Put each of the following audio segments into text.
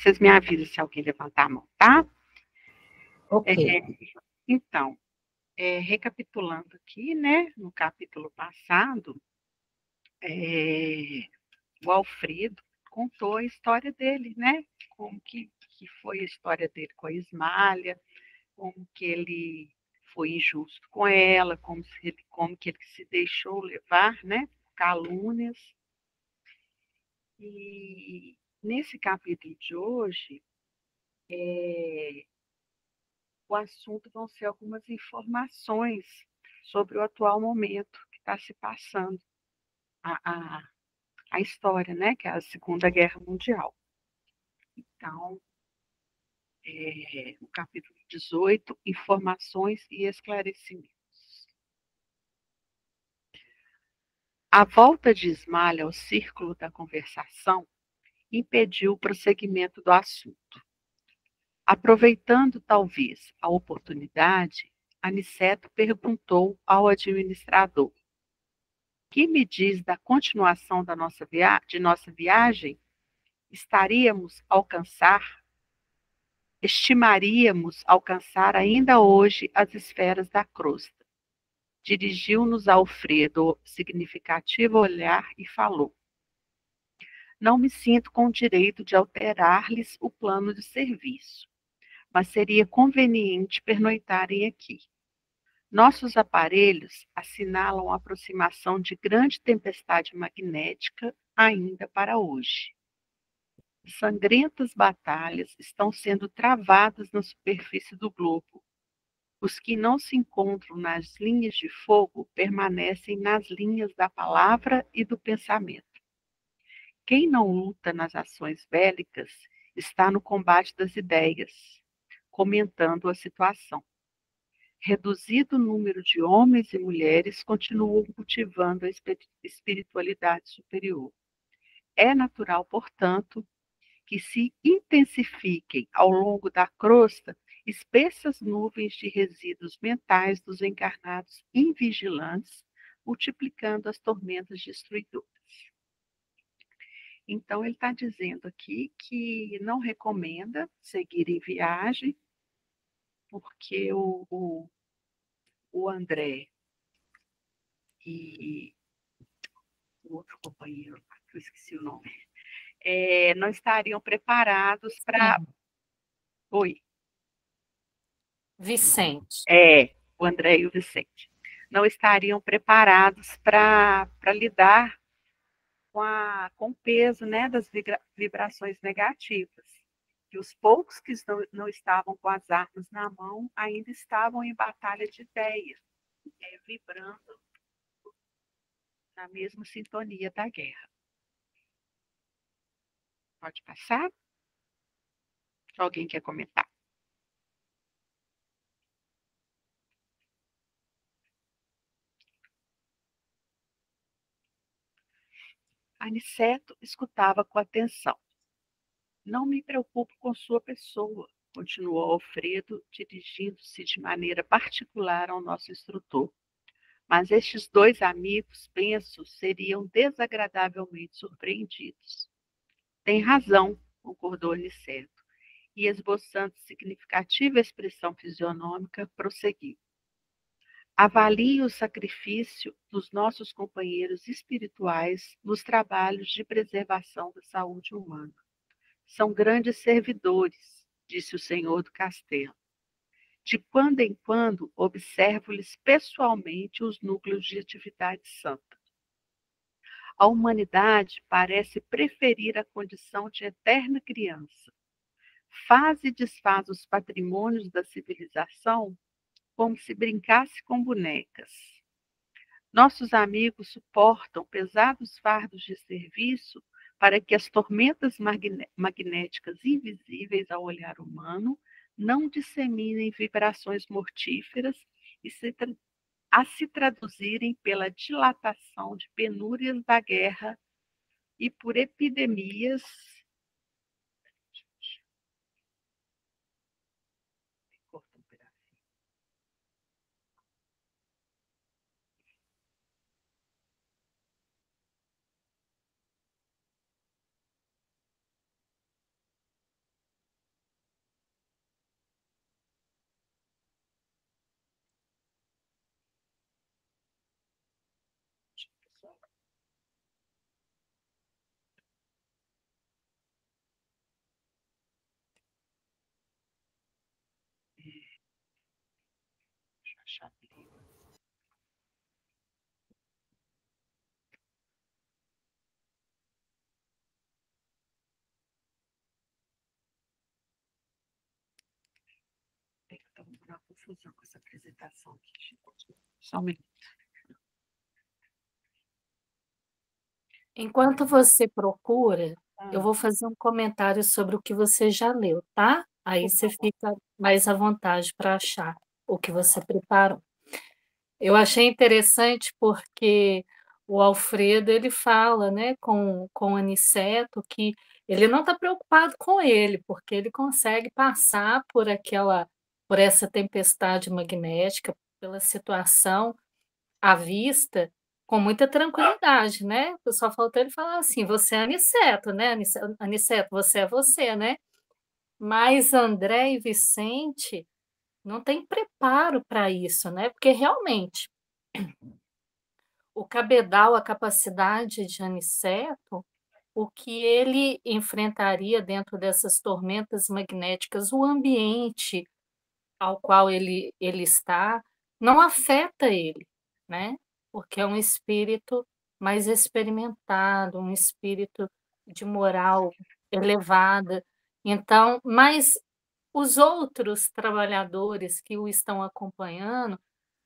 vocês me avisam se alguém levantar a mão, tá? Ok. Então, recapitulando aqui, né, no capítulo passado, o Alfredo contou a história dele, né? Como que foi a história dele com a Ismália, como que ele foi injusto com ela, como que ele se deixou levar, né? Calúnias. E nesse capítulo de hoje, o assunto vão ser algumas informações sobre o atual momento que está se passando, a, a, a história, né? Que é a Segunda Guerra Mundial. Então, o capítulo 18, informações e esclarecimentos. A volta de Ismalha ao círculo da conversação impediu o prosseguimento do assunto. Aproveitando, talvez, a oportunidade, Aniceto perguntou ao administrador: que me diz da continuação de nossa viagem? Estimaríamos alcançar ainda hoje as esferas da crosta. Dirigiu-nos Alfredo significativo olhar e falou: não me sinto com o direito de alterar-lhes o plano de serviço, mas seria conveniente pernoitarem aqui. Nossos aparelhos assinalam a aproximação de grande tempestade magnética ainda para hoje. Sangrentas batalhas estão sendo travadas na superfície do globo. Os que não se encontram nas linhas de fogo permanecem nas linhas da palavra e do pensamento. Quem não luta nas ações bélicas está no combate das ideias, comentando a situação. Reduzido o número de homens e mulheres continuam cultivando a espiritualidade superior. É natural, portanto, que se intensifiquem ao longo da crosta espessas nuvens de resíduos mentais dos encarnados invigilantes, multiplicando as tormentas destruidoras. Então, ele está dizendo aqui que não recomenda seguir em viagem, porque o André e o outro companheiro, que eu esqueci o nome, não estariam preparados para. Sim. Oi. Vicente. O André e o Vicente. Não estariam preparados para lidar com o peso, né, das vibrações negativas. E os poucos que não estavam com as armas na mão ainda estavam em batalha de ideias, vibrando na mesma sintonia da guerra. Pode passar? Alguém quer comentar? Aniceto escutava com atenção. Não me preocupo com sua pessoa, continuou Alfredo, dirigindo-se de maneira particular ao nosso instrutor. Mas estes dois amigos, penso, seriam desagradavelmente surpreendidos. Tem razão, concordou Aniceto, e esboçando significativa expressão fisionômica, prosseguiu. Avalie o sacrifício dos nossos companheiros espirituais nos trabalhos de preservação da saúde humana. São grandes servidores, disse o senhor do castelo. De quando em quando, observo-lhes pessoalmente os núcleos de atividade santa. A humanidade parece preferir a condição de eterna criança. Faz e desfaz os patrimônios da civilização como se brincasse com bonecas. Nossos amigos suportam pesados fardos de serviço para que as tormentas magnéticas invisíveis ao olhar humano não disseminem vibrações mortíferas e se traduzirem pela dilatação de penúrias da guerra e por epidemias. Deixa eu achar aqui. Estou uma confusão com essa apresentação aqui, gente. Só um minuto. Enquanto você procura, eu Ah, vou fazer um comentário sobre o que você já leu, tá? Aí por você favor. fica mais à vontade para achar o que você preparou. Eu achei interessante porque o Alfredo ele fala, né, com o Aniceto que ele não está preocupado com ele, porque ele consegue passar por essa tempestade magnética, pela situação à vista, com muita tranquilidade, né? Só faltou ele falar assim: você é Aniceto, né? Aniceto, você, né? Mas André e Vicente não têm preparo para isso, né? Porque realmente o cabedal, a capacidade de Aniceto, o que ele enfrentaria dentro dessas tormentas magnéticas, o ambiente ao qual ele está, não afeta ele, né? Porque é um espírito mais experimentado, um espírito de moral elevada. Então, mas os outros trabalhadores que o estão acompanhando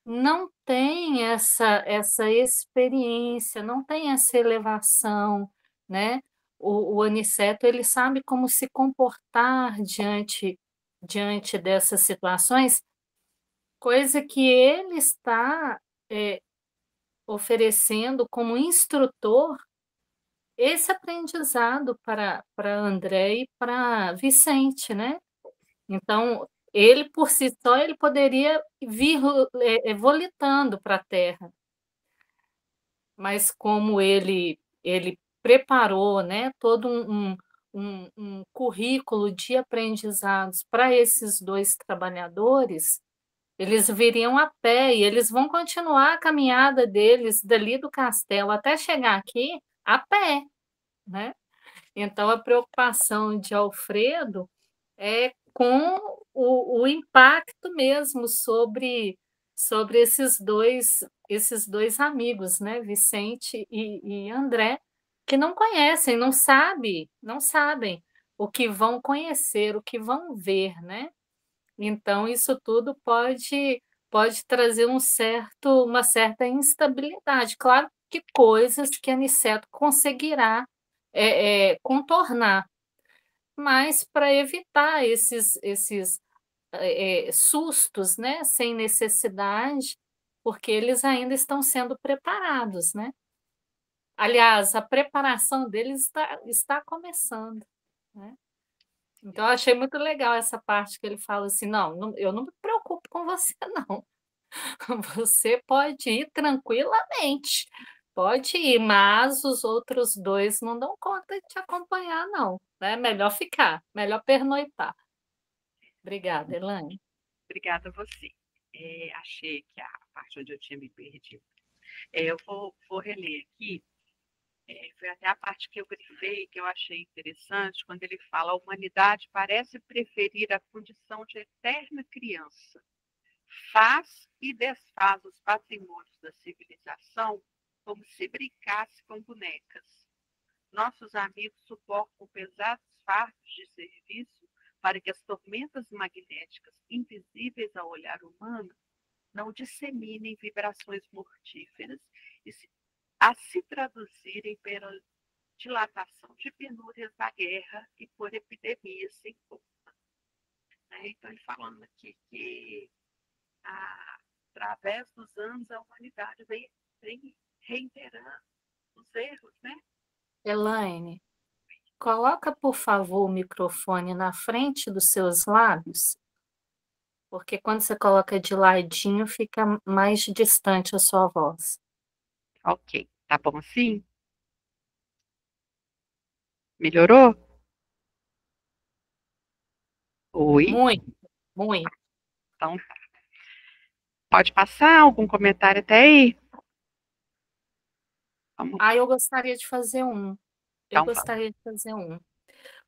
não têm essa experiência, não tem essa elevação, né? O Aniceto ele sabe como se comportar diante dessas situações, coisa que ele está oferecendo como instrutor esse aprendizado para André e para Vicente, né? Então, ele por si só ele poderia vir volitando para a Terra, mas como ele preparou, né, todo um currículo de aprendizados para esses dois trabalhadores, eles viriam a pé e eles vão continuar a caminhada deles dali do castelo até chegar aqui a pé, né? Então, a preocupação de Alfredo é com o impacto mesmo sobre esses dois amigos, né? Vicente e André, que não conhecem, não sabem o que vão conhecer, o que vão ver, né? Então, isso tudo pode trazer uma certa instabilidade. Claro que coisas que a Aniceto conseguirá contornar, mas para evitar esses sustos, né, sem necessidade, porque eles ainda estão sendo preparados, né? Aliás, a preparação deles está começando, né? Então, eu achei muito legal essa parte que ele fala assim: eu não me preocupo com você, não. Você pode ir tranquilamente, pode ir, mas os outros dois não dão conta de te acompanhar, não. É melhor ficar, melhor pernoitar. Obrigada, Elaine. Obrigada a você. Achei que a parte onde eu tinha me perdido. Eu vou reler aqui. Foi até a parte que eu grifei, que eu achei interessante, quando ele fala: a humanidade parece preferir a condição de eterna criança, faz e desfaz os patrimônios da civilização como se brincasse com bonecas. Nossos amigos suportam pesados fardos de serviço para que as tormentas magnéticas, invisíveis ao olhar humano, não disseminem vibrações mortíferas e a se traduzirem pela dilatação de penúrias da guerra e por epidemias sem conta. Né? Então, ele falando aqui que, através dos anos, a humanidade vem reiterando os erros, né? Elaine, coloca, por favor, o microfone na frente dos seus lábios, porque quando você coloca de ladinho, fica mais distante a sua voz. Ok, tá bom assim? Melhorou? Oi? Muito, muito. Então, pode passar algum comentário até aí? Vamos, Ah, eu gostaria de fazer um. Eu então vamos. gostaria de fazer um.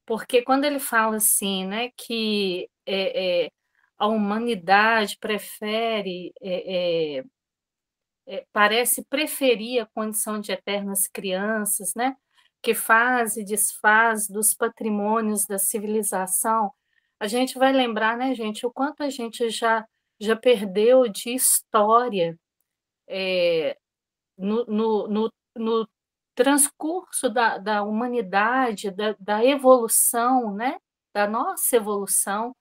Porque quando ele fala assim, né, que a humanidade prefere, parece preferir a condição de eternas crianças, né, que faz e desfaz dos patrimônios da civilização, a gente vai lembrar, né, gente, o quanto a gente já perdeu de história no transcurso da humanidade, da evolução, né, da nossa evolução,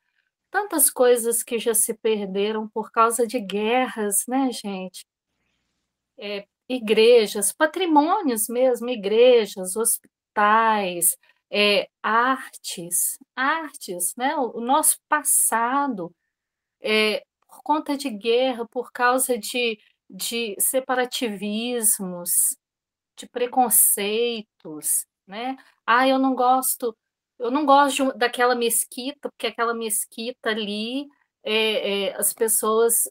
tantas coisas que já se perderam por causa de guerras, né, gente? Igrejas, patrimônios mesmo, igrejas, hospitais, artes, né? O nosso passado, por conta de guerra, por causa de separativismos, de preconceitos, né? Ah, eu não gosto daquela mesquita, porque aquela mesquita ali, as pessoas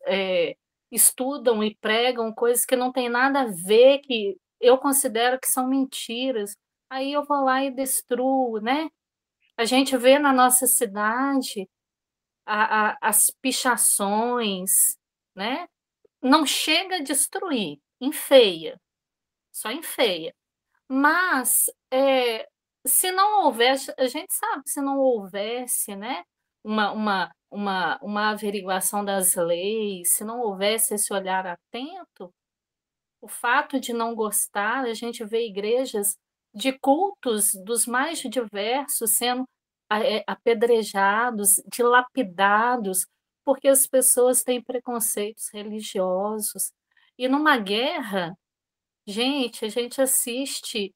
estudam e pregam coisas que não tem nada a ver, que eu considero que são mentiras. Aí eu vou lá e destruo, né? A gente vê na nossa cidade as pichações, né? Não chega a destruir, enfeia, só enfeia. Mas, se não houvesse, a gente sabe que se não houvesse, né, uma averiguação das leis, se não houvesse esse olhar atento, o fato de não gostar, a gente vê igrejas de cultos dos mais diversos sendo apedrejados, dilapidados, porque as pessoas têm preconceitos religiosos. E numa guerra, gente, a gente assiste,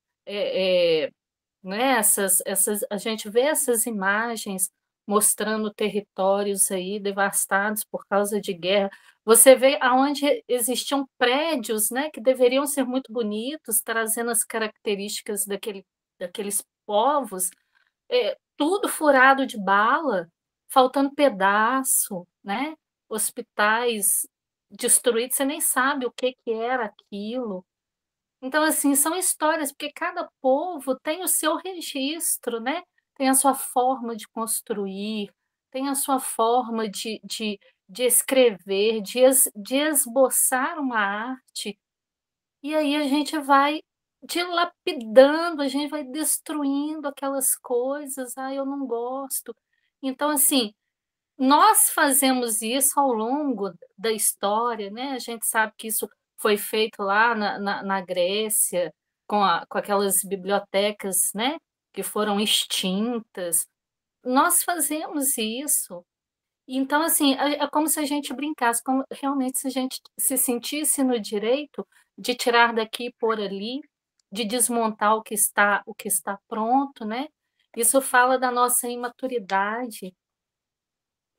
né, a gente vê essas imagens mostrando territórios aí devastados por causa de guerra. Você vê aonde existiam prédios, né, que deveriam ser muito bonitos, trazendo as características daqueles povos, tudo furado de bala, faltando pedaço, né? Hospitais destruídos, você nem sabe o que que era aquilo. Então, assim, são histórias, porque cada povo tem o seu registro, né? Tem a sua forma de construir, tem a sua forma de escrever, de esboçar uma arte. E aí a gente vai dilapidando, a gente vai destruindo aquelas coisas. Ah, eu não gosto. Então, assim, nós fazemos isso ao longo da história, né? A gente sabe que isso foi feito lá na Grécia, com aquelas bibliotecas, né? Que foram extintas. Nós fazemos isso. Então, assim, é como se a gente brincasse, como realmente se a gente se sentisse no direito de tirar daqui e pôr ali, de desmontar o que está pronto, né? Isso fala da nossa imaturidade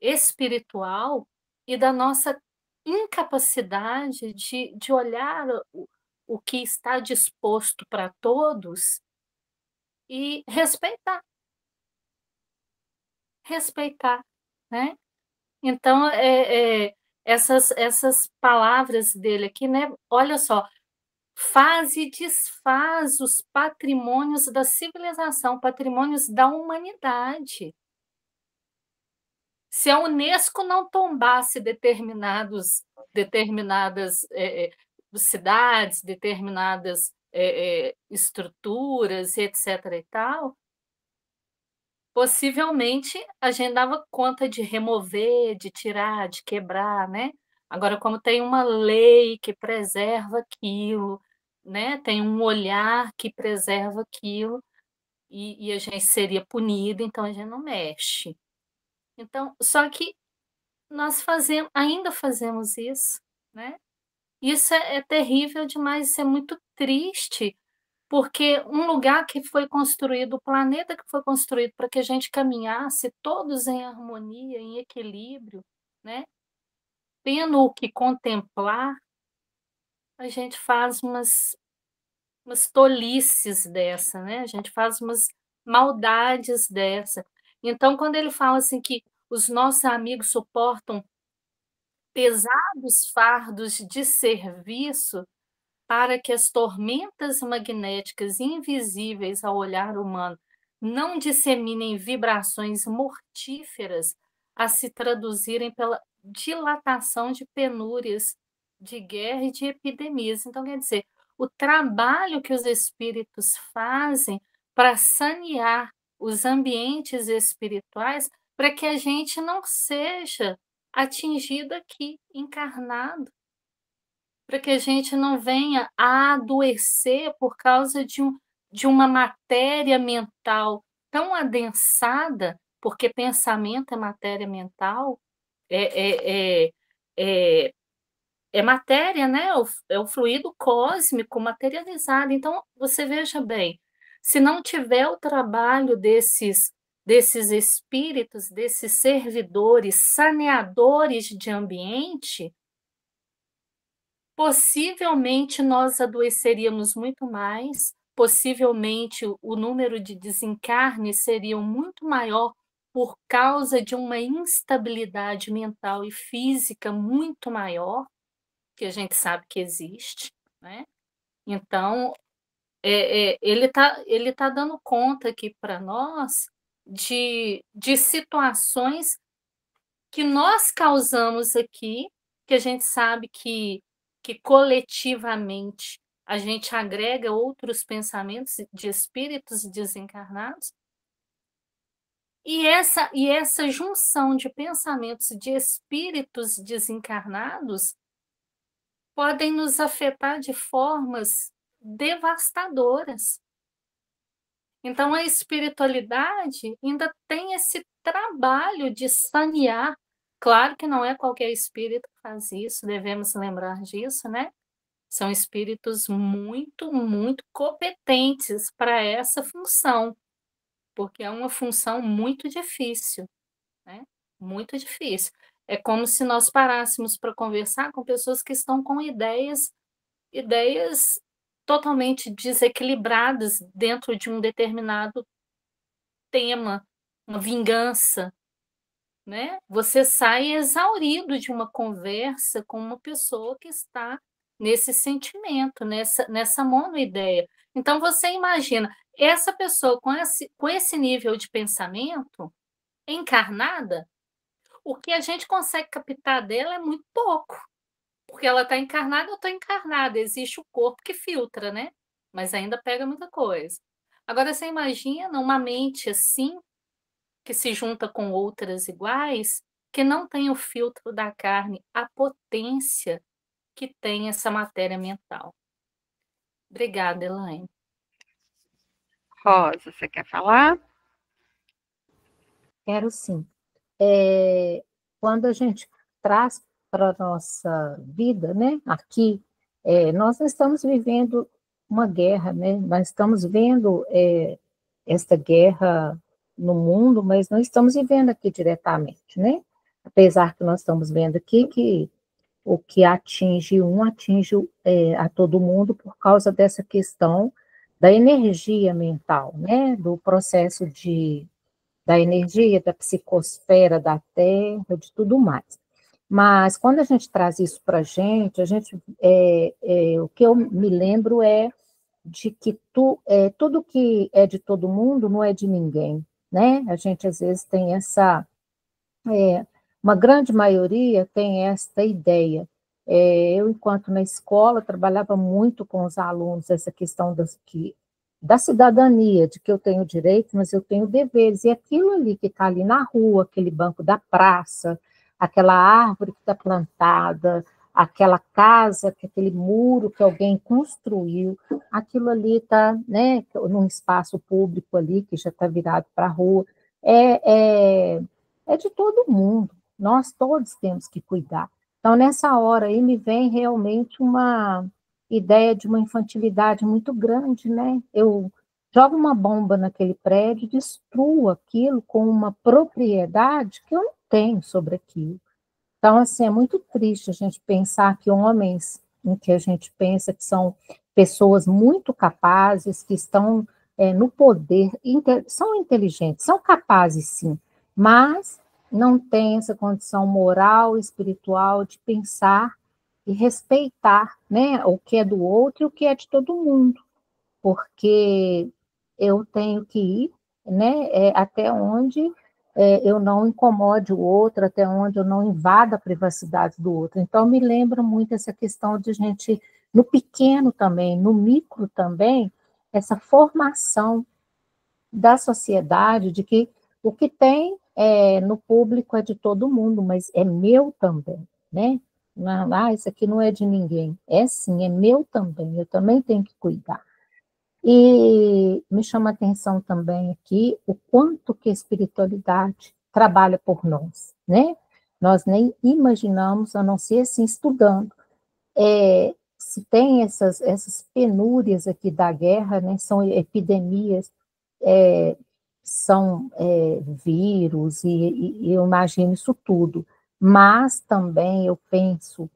espiritual e da nossa incapacidade de olhar o que está disposto para todos e respeitar, né? Então, essas palavras dele aqui, né? Olha só, faz e desfaz os patrimônios da civilização, patrimônios da humanidade. Se a Unesco não tombasse determinadas cidades, determinadas estruturas, etc. e tal, possivelmente a gente dava conta de remover, de tirar, de quebrar, né? Agora, como tem uma lei que preserva aquilo, né? Tem um olhar que preserva aquilo, e a gente seria punido, então a gente não mexe. Então, só que nós ainda fazemos isso, né? Isso é terrível demais, isso é muito triste, porque um lugar que foi construído, o planeta que foi construído para que a gente caminhasse todos em harmonia, em equilíbrio, né? Tendo o que contemplar, a gente faz umas tolices dessa, né? A gente faz umas maldades dessa. Então, quando ele fala assim que os nossos amigos suportam pesados fardos de serviço, para que as tormentas magnéticas invisíveis ao olhar humano não disseminem vibrações mortíferas a se traduzirem pela dilatação de penúrias, de guerra e de epidemias. Então, quer dizer, o trabalho que os espíritos fazem para sanear os ambientes espirituais, para que a gente não seja atingido aqui, encarnado, para que a gente não venha a adoecer por causa de uma matéria mental tão adensada, porque pensamento é matéria mental, é, é, é, é matéria, né? É o fluido cósmico materializado. Então, você veja bem, se não tiver o trabalho desses espíritos, desses servidores, saneadores de ambiente, possivelmente nós adoeceríamos muito mais, possivelmente o número de desencarnes seria muito maior por causa de uma instabilidade mental e física muito maior, que a gente sabe que existe, né? Então, ele tá dando conta aqui para nós de situações que nós causamos aqui, que a gente sabe que coletivamente a gente agrega outros pensamentos de espíritos desencarnados, e essa junção de pensamentos de espíritos desencarnados podem nos afetar de formas devastadoras. Então, a espiritualidade ainda tem esse trabalho de sanear. Claro que não é qualquer espírito que faz isso, devemos lembrar disso, né? São espíritos muito, muito competentes para essa função, porque é uma função muito difícil, né? Muito difícil. É como se nós parássemos para conversar com pessoas que estão com ideias totalmente desequilibradas dentro de um determinado tema, uma vingança, né? Você sai exaurido de uma conversa com uma pessoa que está nesse sentimento, nessa monoideia. Então, você imagina, essa pessoa com esse nível de pensamento encarnada, o que a gente consegue captar dela é muito pouco, porque ela está encarnada, eu estou encarnada, existe o corpo que filtra, né? Mas ainda pega muita coisa. Agora, você imagina uma mente assim, que se junta com outras iguais, que não tem o filtro da carne, a potência que tem essa matéria mental. Obrigada, Elaine. Rosa, você quer falar? Quero sim. Quando a gente traz para a nossa vida, né, aqui, nós não estamos vivendo uma guerra, né, nós estamos vendo esta guerra no mundo, mas não estamos vivendo aqui diretamente, né, apesar que nós estamos vendo aqui que o que atinge um atinge a todo mundo por causa dessa questão da energia mental, né, do processo da energia, da psicosfera da Terra, de tudo mais. Mas quando a gente traz isso para a gente o que eu me lembro é de que tudo que é de todo mundo não é de ninguém, né? A gente às vezes tem uma grande maioria tem esta ideia. Eu, enquanto na escola, trabalhava muito com os alunos essa questão da cidadania, de que eu tenho direitos, mas eu tenho deveres, e aquilo ali que está ali na rua, aquele banco da praça, aquela árvore que está plantada, aquela casa, aquele muro que alguém construiu, aquilo ali está, né, num espaço público ali, que já está virado para a rua, é, é, é de todo mundo, nós todos temos que cuidar. Então, nessa hora aí, me vem realmente uma ideia de uma infantilidade muito grande, né? Eu jogo uma bomba naquele prédio, destruo aquilo com uma propriedade que eu não tenho sobre aquilo. Então, assim, é muito triste a gente pensar que homens em que a gente pensa que são pessoas muito capazes, que estão no poder, são inteligentes, são capazes sim, mas não têm essa condição moral, espiritual de pensar e respeitar, né, o que é do outro e o que é de todo mundo, porque eu tenho que ir, né, até onde eu não incomode o outro, até onde eu não invada a privacidade do outro. Então, me lembra muito essa questão de gente, no pequeno também, no micro também, essa formação da sociedade de que o que tem no público é de todo mundo, mas é meu também, né? Não, isso aqui não é de ninguém. É sim, é meu também, eu também tenho que cuidar. E me chama a atenção também aqui o quanto que a espiritualidade trabalha por nós, né? Nós nem imaginamos, a não ser assim, estudando. Se tem essas penúrias aqui da guerra, né? São epidemias, é, são vírus, e eu imagino isso tudo. Mas também eu penso,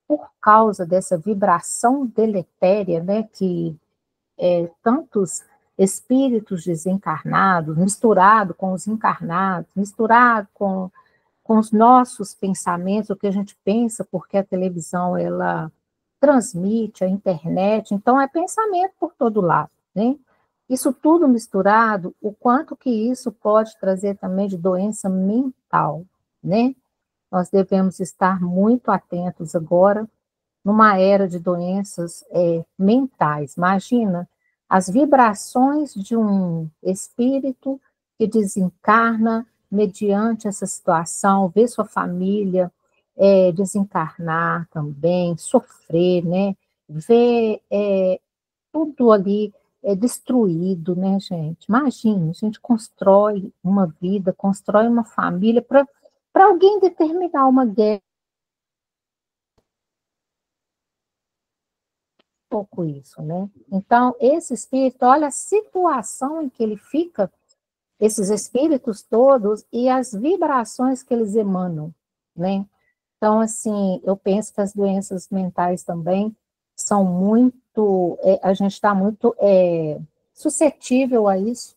por causa dessa vibração deletéria, né, que tantos espíritos desencarnados, misturado com os encarnados, misturado com os nossos pensamentos, o que a gente pensa, porque a televisão, ela transmite, a internet, então é pensamento por todo lado, né? Isso tudo misturado, o quanto que isso pode trazer também de doença mental, né? Nós devemos estar muito atentos agora, numa era de doenças mentais. Imagina as vibrações de um espírito que desencarna mediante essa situação, ver sua família desencarnar também, sofrer, né? Ver tudo ali destruído, né, gente? Imagina, a gente constrói uma vida, constrói uma família para alguém determinar uma guerra. Pouco isso, né? Então, esse espírito, olha a situação em que ele fica, esses espíritos todos e as vibrações que eles emanam, né? Então, assim, eu penso que as doenças mentais também são muito, a gente está muito suscetível a isso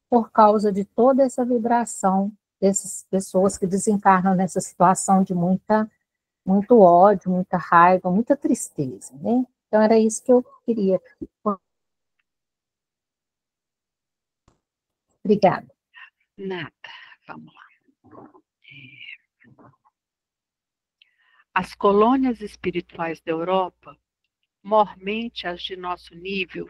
por causa de toda essa vibração dessas pessoas que desencarnam nessa situação de muito ódio, muita raiva, muita tristeza, né? Então, era isso que eu queria. Obrigada. Nada, vamos lá. As colônias espirituais da Europa, mormente as de nosso nível,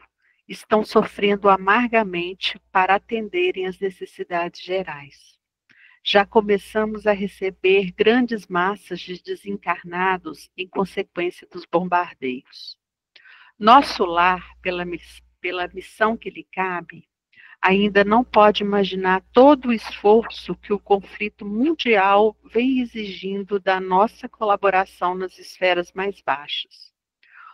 estão sofrendo amargamente para atenderem às necessidades gerais. Já começamos a receber grandes massas de desencarnados em consequência dos bombardeios. Nosso lar, pela missão que lhe cabe, ainda não pode imaginar todo o esforço que o conflito mundial vem exigindo da nossa colaboração nas esferas mais baixas.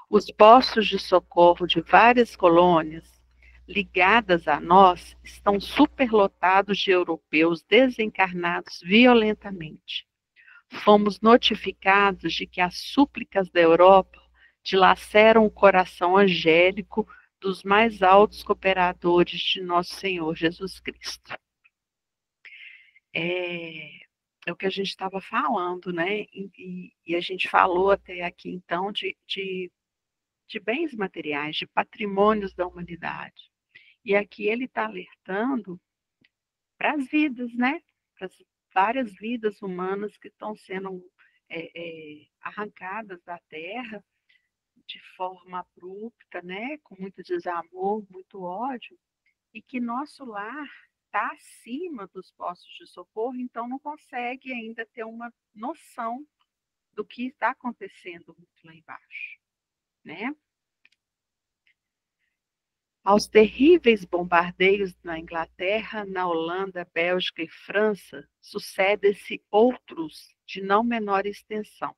Os postos de socorro de várias colônias ligadas a nós estão superlotados de europeus desencarnados violentamente. Fomos notificados de que as súplicas da Europa dilaceram o coração angélico dos mais altos cooperadores de nosso Senhor Jesus Cristo. É o que a gente estava falando, né? E a gente falou até aqui, então, de bens materiais, de patrimônios da humanidade. E aqui ele está alertando para as vidas, né? Para as várias vidas humanas que estão sendo arrancadas da terra de forma abrupta, né? Com muito desamor, muito ódio, e que nosso lar está acima dos postos de socorro, então não consegue ainda ter uma noção do que está acontecendo muito lá embaixo, né? Aos terríveis bombardeios na Inglaterra, na Holanda, Bélgica e França, sucedem-se outros de não menor extensão.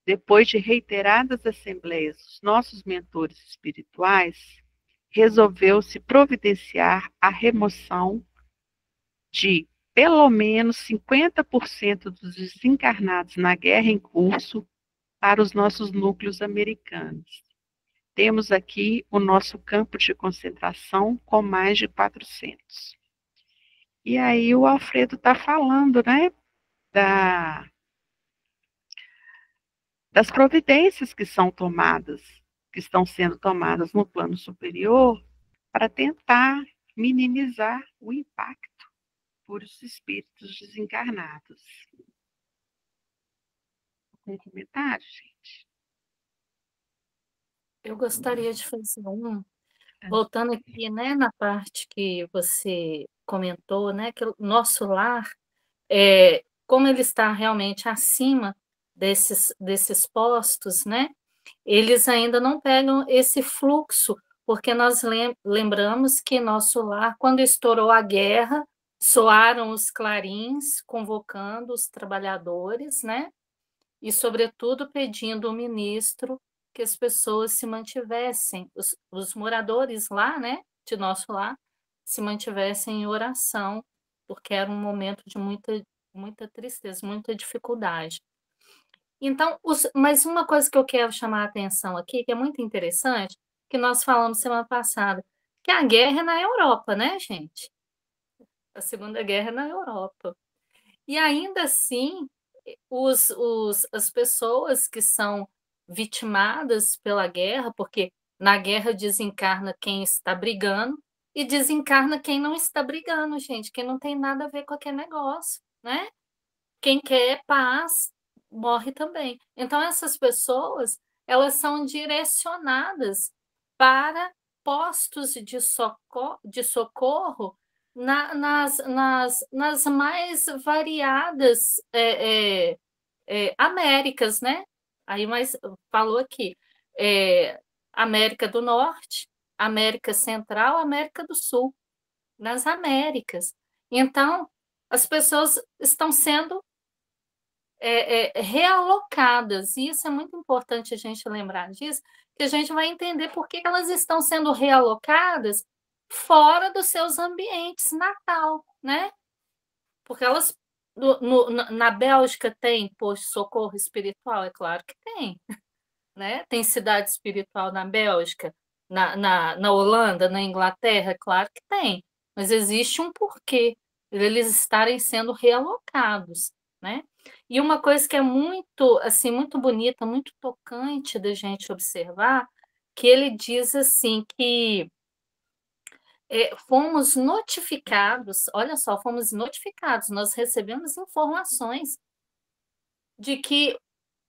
Depois de reiteradas assembleias dos nossos mentores espirituais, resolveu-se providenciar a remoção de pelo menos 50% dos desencarnados na guerra em curso para os nossos núcleos americanos. Temos aqui o nosso campo de concentração com mais de 400. E aí o Alfredo está falando, né, das providências que são tomadas, que estão sendo tomadas no plano superior para tentar minimizar o impacto por os espíritos desencarnados. Um comentário, gente? Eu gostaria de fazer voltando aqui, né, na parte que você comentou, né, que o nosso lar, como ele está realmente acima desses postos, né, eles ainda não pegam esse fluxo, porque nós lembramos que nosso lar, quando estourou a guerra, soaram os clarins convocando os trabalhadores, né? E, sobretudo, pedindo ao ministro que as pessoas se mantivessem, os moradores lá, né, de nosso lar, se mantivessem em oração, porque era um momento de muita tristeza, muita dificuldade. Então, mas uma coisa que eu quero chamar a atenção aqui, que é muito interessante, que nós falamos semana passada, que a guerra é na Europa, né, gente? A Segunda Guerra é na Europa. E ainda assim, as pessoas que são vitimadas pela guerra, porque na guerra desencarna quem está brigando e desencarna quem não está brigando, gente, quem não tem nada a ver com aquele negócio, né? Quem quer paz morre também. Então, essas pessoas, elas são direcionadas para postos de socorro nas mais variadas Américas, né? Aí, mas falou aqui, América do Norte, América Central, América do Sul, nas Américas. Então, as pessoas estão sendo realocadas, e isso é muito importante a gente lembrar disso, que a gente vai entender por que elas estão sendo realocadas fora dos seus ambientes natal, né? Porque elas na Bélgica tem posto de socorro espiritual, é claro que tem, né? Tem cidade espiritual na Bélgica, na Holanda, na Inglaterra, é claro que tem, mas existe um porquê eles estarem sendo realocados, né? E uma coisa que é muito, assim, muito bonita, muito tocante da gente observar, que ele diz assim que fomos notificados, olha só, fomos notificados, nós recebemos informações de que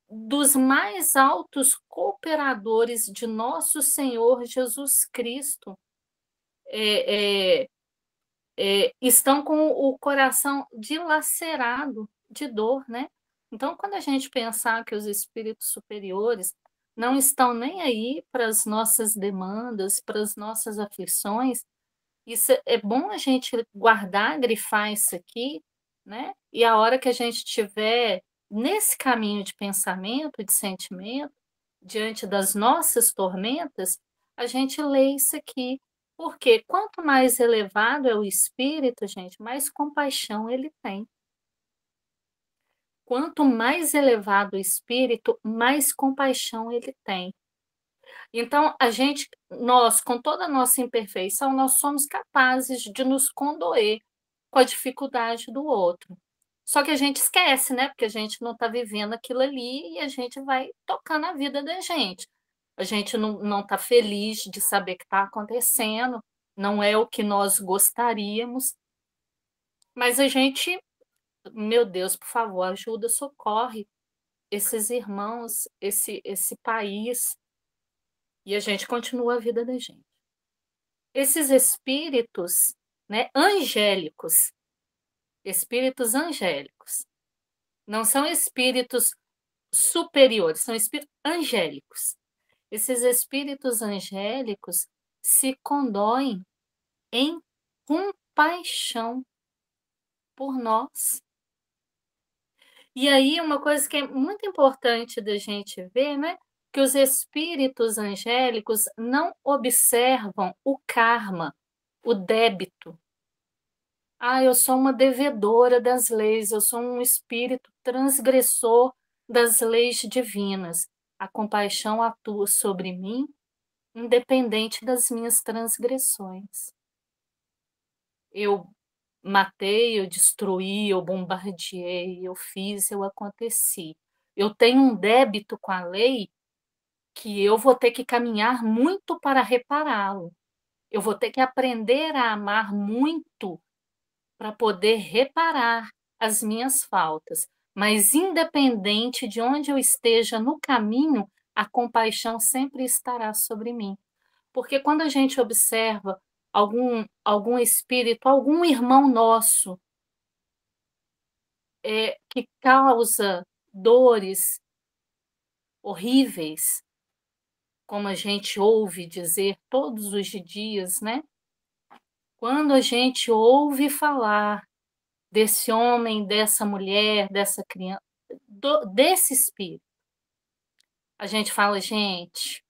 dos mais altos cooperadores de nosso Senhor Jesus Cristo estão com o coração dilacerado de dor, né? Então, quando a gente pensar que os espíritos superiores não estão nem aí para as nossas demandas, para as nossas aflições, isso é bom a gente guardar, grifar isso aqui, né? E a hora que a gente estiver nesse caminho de pensamento, de sentimento, diante das nossas tormentas, a gente lê isso aqui. Porque quanto mais elevado é o espírito, gente, mais compaixão ele tem. Quanto mais elevado o espírito, mais compaixão ele tem. Então, nós, com toda a nossa imperfeição, nós somos capazes de nos condoer com a dificuldade do outro. Só que a gente esquece, né? Porque a gente não está vivendo aquilo ali e a gente vai tocando a vida da gente. A gente não está feliz de saber que está acontecendo, não é o que nós gostaríamos, mas a gente, meu Deus, por favor, ajuda, socorre esses irmãos, esse país, e a gente continua a vida da gente. Esses espíritos, né, espíritos angélicos, não são espíritos superiores, são espíritos angélicos. Esses espíritos angélicos se condoem em compaixão por nós. E aí, uma coisa que é muito importante da gente ver, né? Que os espíritos angélicos não observam o karma, o débito. Ah, eu sou uma devedora das leis, eu sou um espírito transgressor das leis divinas. A compaixão atua sobre mim, independente das minhas transgressões. Eu matei, eu destruí, eu bombardeei, eu fiz, eu aconteci. eu tenho um débito com a lei que eu vou ter que caminhar muito para repará-lo. Eu vou ter que aprender a amar muito para poder reparar as minhas faltas. Mas, independente de onde eu esteja no caminho, a compaixão sempre estará sobre mim. Porque quando a gente observa algum espírito, algum irmão nosso que causa dores horríveis, como a gente ouve dizer todos os dias, né? Quando a gente ouve falar desse homem, dessa mulher, dessa criança, desse espírito, a gente fala, gente,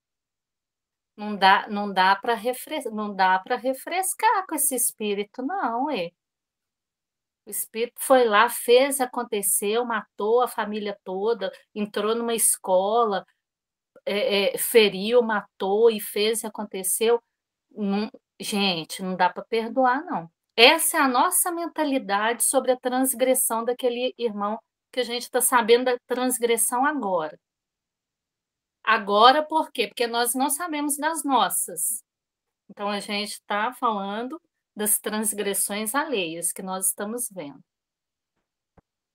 não dá para refrescar com esse espírito, não, é. O espírito foi lá, fez, aconteceu, matou a família toda, entrou numa escola, feriu, matou e fez e aconteceu. Gente, não dá para perdoar, não. Essa é a nossa mentalidade sobre a transgressão daquele irmão que a gente está sabendo da transgressão agora. Agora por quê? Porque nós não sabemos das nossas. Então, a gente está falando das transgressões alheias que nós estamos vendo.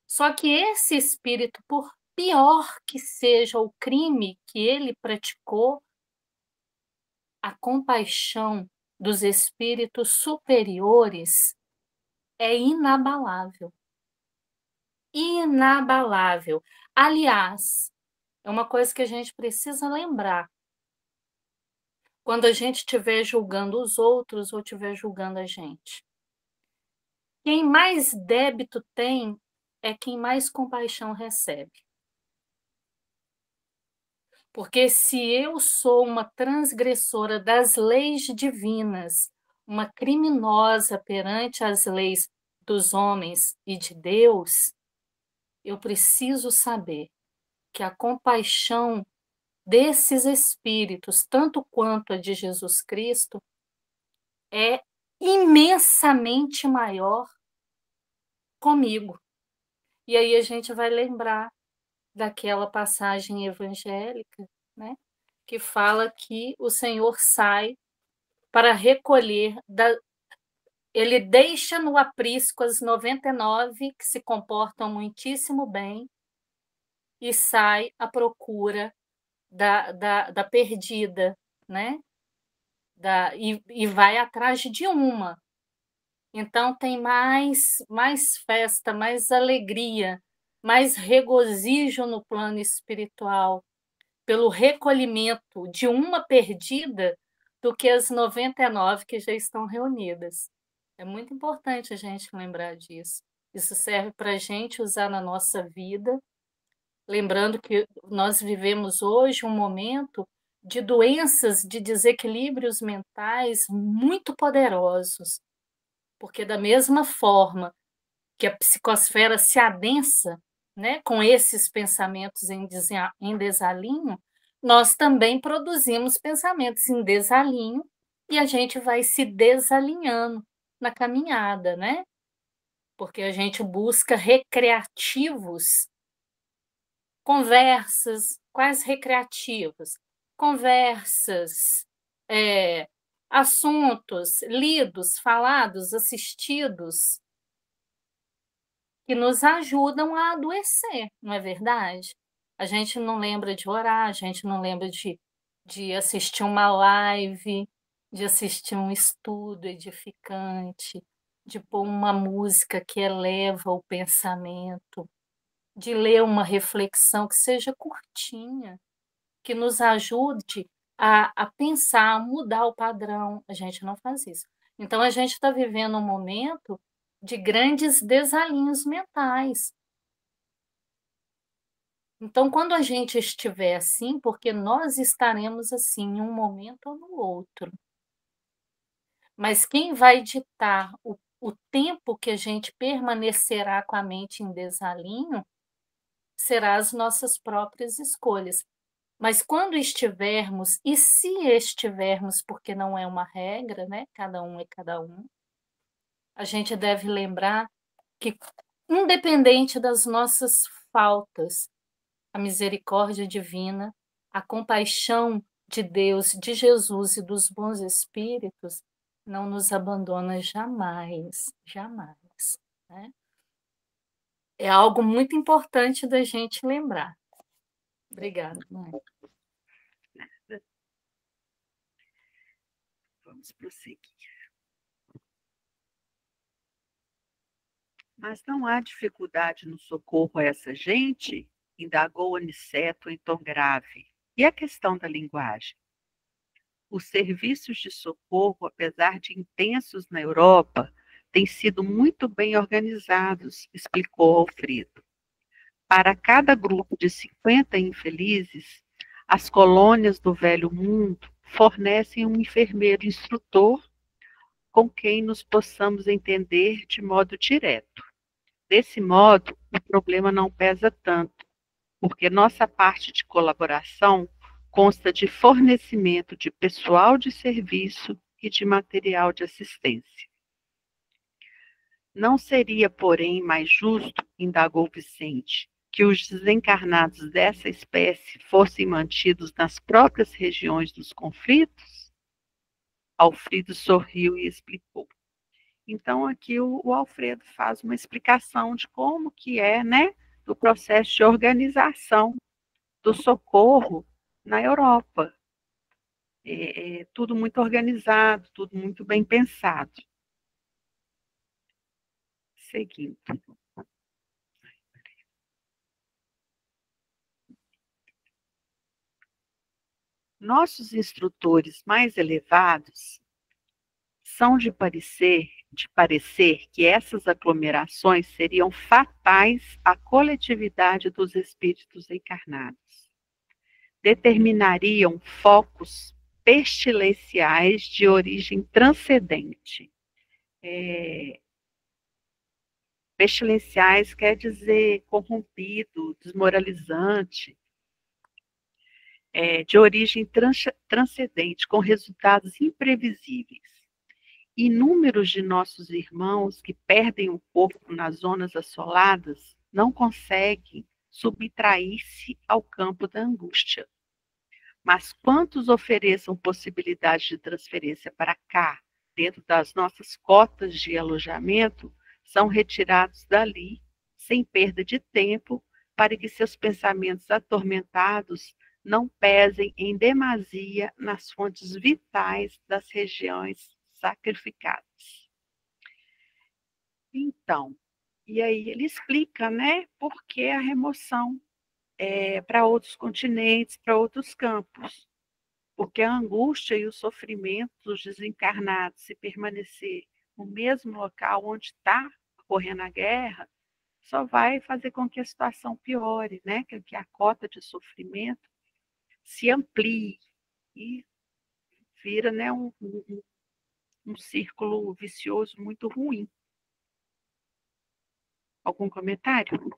Só que esse espírito, por pior que seja o crime que ele praticou, a compaixão dos espíritos superiores é inabalável. Inabalável. Aliás, é uma coisa que a gente precisa lembrar. Quando a gente estiver julgando os outros ou estiver julgando a gente. Quem mais débito tem é quem mais compaixão recebe. Porque se eu sou uma transgressora das leis divinas, uma criminosa perante as leis dos homens e de Deus, eu preciso saber que a compaixão desses espíritos, tanto quanto a de Jesus Cristo, é imensamente maior comigo. E aí a gente vai lembrar daquela passagem evangélica, né, que fala que o Senhor sai para recolher, ele deixa no aprisco as 99 que se comportam muitíssimo bem e sai à procura da perdida, né? E vai atrás de uma. Então tem mais festa, mais alegria, mais regozijo no plano espiritual pelo recolhimento de uma perdida do que as 99 que já estão reunidas. É muito importante a gente lembrar disso. Isso serve para a gente usar na nossa vida, lembrando que nós vivemos hoje um momento de doenças, de desequilíbrios mentais muito poderosos, porque da mesma forma que a psicosfera se adensa, né, com esses pensamentos em desalinho, nós também produzimos pensamentos em desalinho e a gente vai se desalinhando na caminhada, né? Porque a gente busca recreativos, conversas, quais recreativos? Conversas, assuntos lidos, falados, assistidos, que nos ajudam a adoecer, não é verdade? A gente não lembra de orar, a gente não lembra de assistir uma live, de assistir um estudo edificante, de pôr uma música que eleva o pensamento, de ler uma reflexão que seja curtinha, que nos ajude a pensar, a mudar o padrão. A gente não faz isso. Então, a gente está vivendo um momento de grandes desalinhos mentais. Então, quando a gente estiver assim, porque nós estaremos assim em um momento ou no outro. Mas quem vai ditar o tempo que a gente permanecerá com a mente em desalinho será as nossas próprias escolhas. Mas quando estivermos, e se estivermos, porque não é uma regra, né? Cada um é cada um, a gente deve lembrar que, independente das nossas faltas, a misericórdia divina, a compaixão de Deus, de Jesus e dos bons espíritos não nos abandona jamais, jamais, né? É algo muito importante da gente lembrar. Obrigada, mãe. Vamos prosseguir. Mas não há dificuldade no socorro a essa gente? Indagou Aniceto em tom grave. E a questão da linguagem? Os serviços de socorro, apesar de intensos na Europa, têm sido muito bem organizados, explicou Alfredo. Para cada grupo de 50 infelizes, as colônias do Velho Mundo fornecem um enfermeiro instrutor com quem nos possamos entender de modo direto. Desse modo, o problema não pesa tanto, porque nossa parte de colaboração consta de fornecimento de pessoal de serviço e de material de assistência. Não seria, porém, mais justo, indagou Vicente, que os desencarnados dessa espécie fossem mantidos nas próprias regiões dos conflitos? Alfredo sorriu e explicou. Então, aqui o Alfredo faz uma explicação de como que é, né, do processo de organização do socorro na Europa. É tudo muito organizado, tudo muito bem pensado. Seguindo. Nossos instrutores mais elevados são de parecer que essas aglomerações seriam fatais à coletividade dos espíritos encarnados. Determinariam focos pestilenciais de origem transcendente. Pestilenciais quer dizer corrompido, desmoralizante, de origem transcendente, com resultados imprevisíveis. Inúmeros de nossos irmãos que perdem o corpo nas zonas assoladas não conseguem subtrair-se ao campo da angústia. Mas quantos ofereçam possibilidade de transferência para cá, dentro das nossas cotas de alojamento, são retirados dali, sem perda de tempo, para que seus pensamentos atormentados não pesem em demasia nas fontes vitais das regiões sacrificadas. Então, e aí ele explica, né, por que a remoção para outros continentes, para outros campos. Porque a angústia e o sofrimento dos desencarnados, se permanecer no mesmo local onde está ocorrendo a guerra, só vai fazer com que a situação piore, né? Que a cota de sofrimento se amplie e vira, né, um círculo vicioso muito ruim. Algum comentário?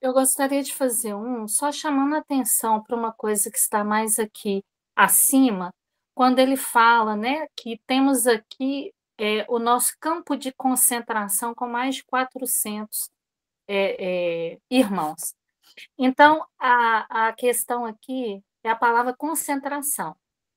Eu gostaria de fazer só chamando a atenção para uma coisa que está mais aqui acima, quando ele fala, né, que temos aqui o nosso campo de concentração com mais de 400 irmãos. Então, a questão aqui é a palavra concentração.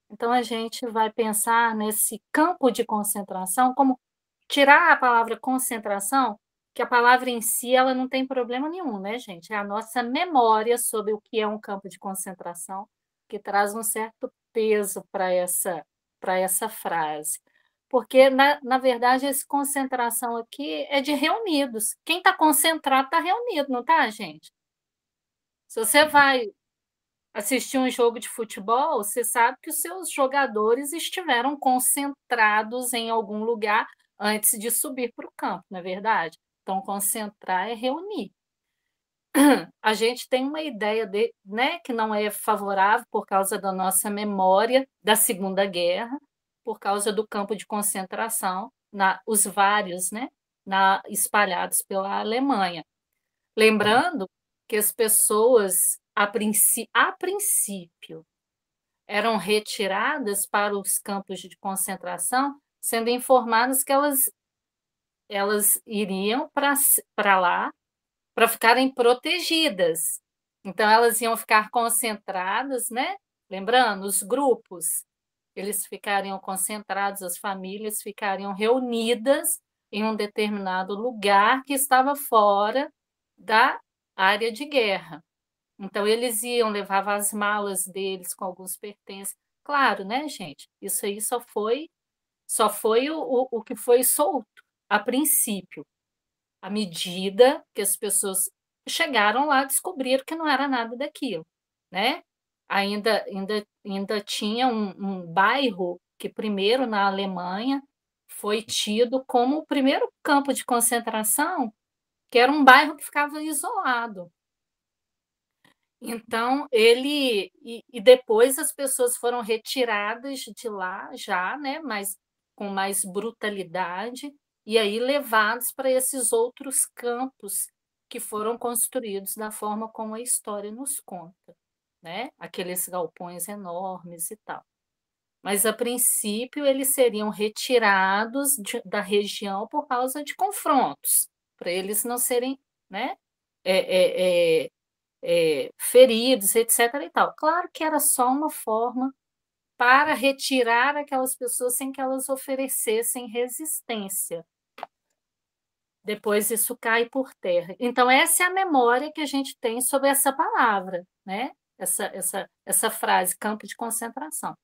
Então, a gente vai pensar nesse campo de concentração como tirar a palavra concentração, que a palavra em si ela não tem problema nenhum, né, gente? É a nossa memória sobre o que é um campo de concentração que traz um certo peso para essa frase. Porque, na verdade, essa concentração aqui é de reunidos. Quem está concentrado está reunido, não está, gente? Se você vai assistir um jogo de futebol, você sabe que os seus jogadores estiveram concentrados em algum lugar antes de subir para o campo, não é verdade? Então, concentrar é reunir. A gente tem uma ideia né, que não é favorável por causa da nossa memória da Segunda Guerra, por causa do campo de concentração, os vários, né, espalhados pela Alemanha. Lembrando que as pessoas, a princípio, eram retiradas para os campos de concentração, sendo informadas que elas iriam para lá para ficarem protegidas. Então, elas iam ficar concentradas, né? Lembrando, os grupos, eles ficariam concentrados, as famílias ficariam reunidas em um determinado lugar que estava fora da área de guerra. Então, eles iam, levavam as malas deles com alguns pertences. Claro, né, gente? Isso aí só foi o que foi solto a princípio. À medida que as pessoas chegaram lá, descobriram que não era nada daquilo, né? Ainda tinha um bairro que primeiro na Alemanha foi tido como o primeiro campo de concentração, que era um bairro que ficava isolado. Então, e depois as pessoas foram retiradas de lá já, né, mas com mais brutalidade, e aí levados para esses outros campos que foram construídos da forma como a história nos conta, né? Aqueles galpões enormes e tal. Mas, a princípio, eles seriam retirados da região por causa de confrontos, para eles não serem, né, é, é, é, feridos, etc. e tal. Claro que era só uma forma para retirar aquelas pessoas sem que elas oferecessem resistência. Depois isso cai por terra. Então, essa é a memória que a gente tem sobre essa palavra, né? Essa frase, campo de concentração.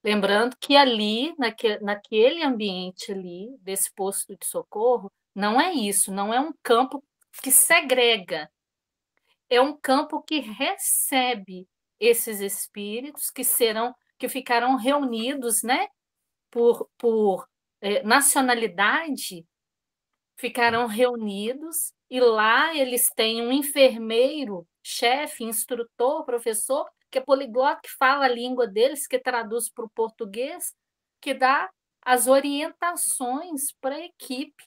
Lembrando que ali, naquele ambiente ali, desse posto de socorro, não é isso, não é um campo que segrega, é um campo que recebe esses espíritos que ficarão reunidos, né, por nacionalidade, ficarão reunidos e lá eles têm um enfermeiro, chefe, instrutor, professor, que é poliglota, que fala a língua deles, que traduz para o português, que dá as orientações para a equipe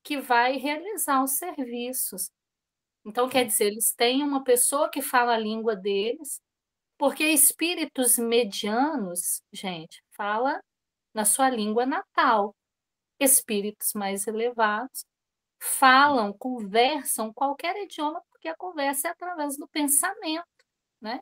que vai realizar os serviços. Então, quer dizer, eles têm uma pessoa que fala a língua deles, porque espíritos medianos, gente, fala na sua língua natal. Espíritos mais elevados falam, conversam qualquer idioma, porque a conversa é através do pensamento, né?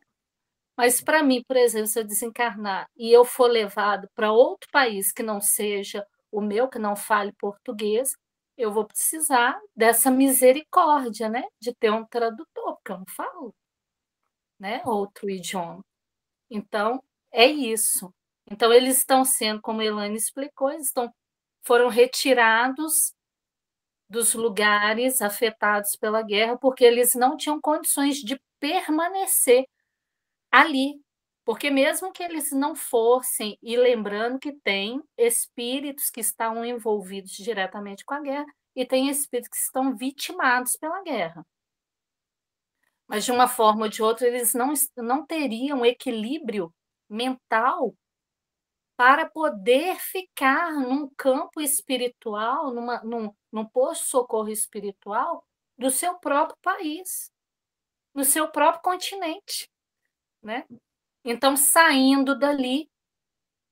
Mas para mim, por exemplo, se eu desencarnar e eu for levado para outro país que não seja o meu, que não fale português, eu vou precisar dessa misericórdia, né? De ter um tradutor, porque eu não falo, né? Outro idioma. Então, é isso. Então, eles estão sendo, como a Elaine explicou, foram retirados dos lugares afetados pela guerra, porque eles não tinham condições de permanecer ali. Porque mesmo que eles não fossem, e lembrando que tem espíritos que estão envolvidos diretamente com a guerra, e tem espíritos que estão vitimados pela guerra. Mas, de uma forma ou de outra, eles não teriam equilíbrio mental para poder ficar num campo espiritual, num posto de socorro espiritual do seu próprio país, no seu próprio continente, né? Então, saindo dali,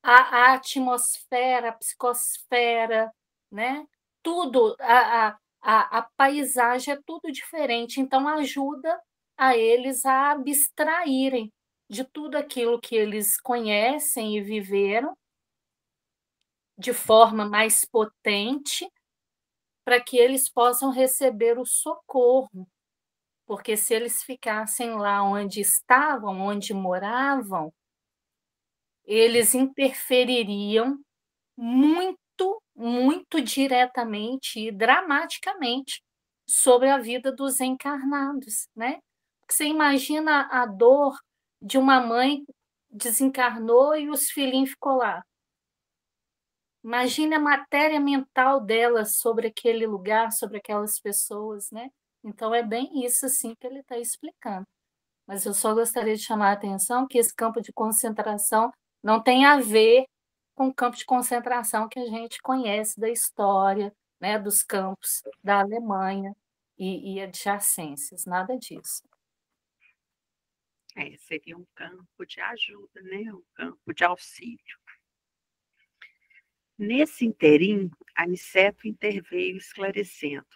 a atmosfera, a psicosfera, né? Tudo, a paisagem é tudo diferente, então ajuda a eles a abstraírem de tudo aquilo que eles conhecem e viveram de forma mais potente, para que eles possam receber o socorro, porque se eles ficassem lá onde estavam, onde moravam, eles interfeririam muito, muito diretamente e dramaticamente sobre a vida dos encarnados, né? Porque você imagina a dor de uma mãe desencarnou e os filhinhos ficou lá. Imagine a matéria mental dela sobre aquele lugar, sobre aquelas pessoas, né? Então é bem isso assim que ele está explicando. Mas eu só gostaria de chamar a atenção que esse campo de concentração não tem a ver com o campo de concentração que a gente conhece da história, né, dos campos da Alemanha e adjacências, nada disso. Seria um campo de ajuda, né? Um campo de auxílio. Nesse interim, Aniceto interveio esclarecendo.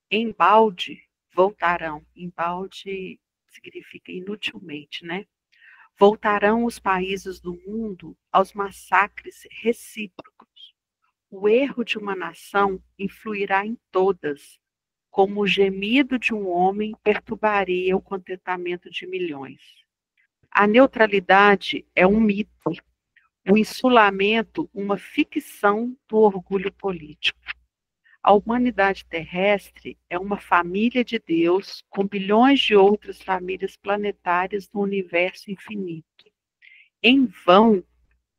Embalde voltarão, embalde significa inutilmente, né? Voltarão os países do mundo aos massacres recíprocos. O erro de uma nação influirá em todas, como o gemido de um homem perturbaria o contentamento de milhões. A neutralidade é um mito, o insulamento uma ficção do orgulho político. A humanidade terrestre é uma família de Deus com bilhões de outras famílias planetárias no universo infinito. Em vão,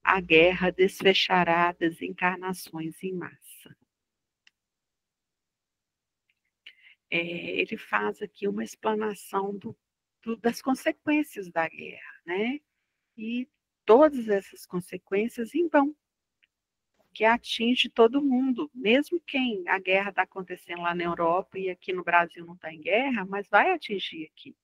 a guerra desfechará desencarnações em massa. Ele faz aqui uma explanação das consequências da guerra, né? E todas essas consequências em vão, que atinge todo mundo, mesmo quem a guerra está acontecendo lá na Europa e aqui no Brasil não está em guerra, mas vai atingir aqui,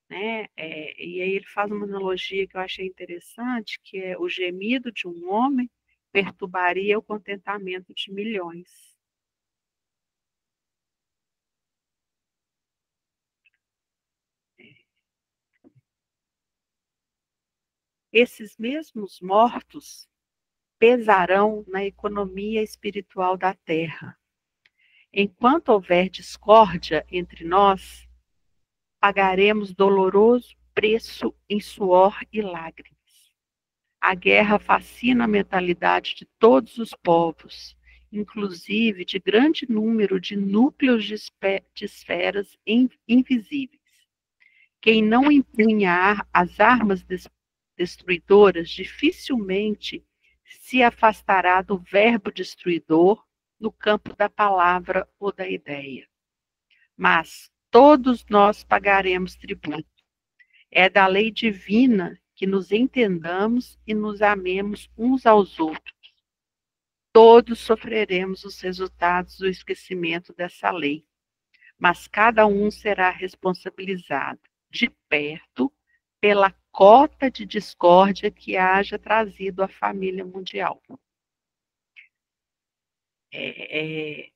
né? E aí ele faz uma analogia que eu achei interessante, que é o gemido de um homem perturbaria o contentamento de milhões. Esses mesmos mortos pesarão na economia espiritual da Terra. Enquanto houver discórdia entre nós, pagaremos doloroso preço em suor e lágrimas. A guerra fascina a mentalidade de todos os povos, inclusive de grande número de núcleos de esferas invisíveis. Quem não empunhar as armas destruidoras dificilmente se afastará do verbo destruidor no campo da palavra ou da ideia. Mas todos nós pagaremos tributo. É da lei divina que nos entendamos e nos amemos uns aos outros. Todos sofreremos os resultados do esquecimento dessa lei, mas cada um será responsabilizado de perto pela cota de discórdia que haja trazido à família mundial. É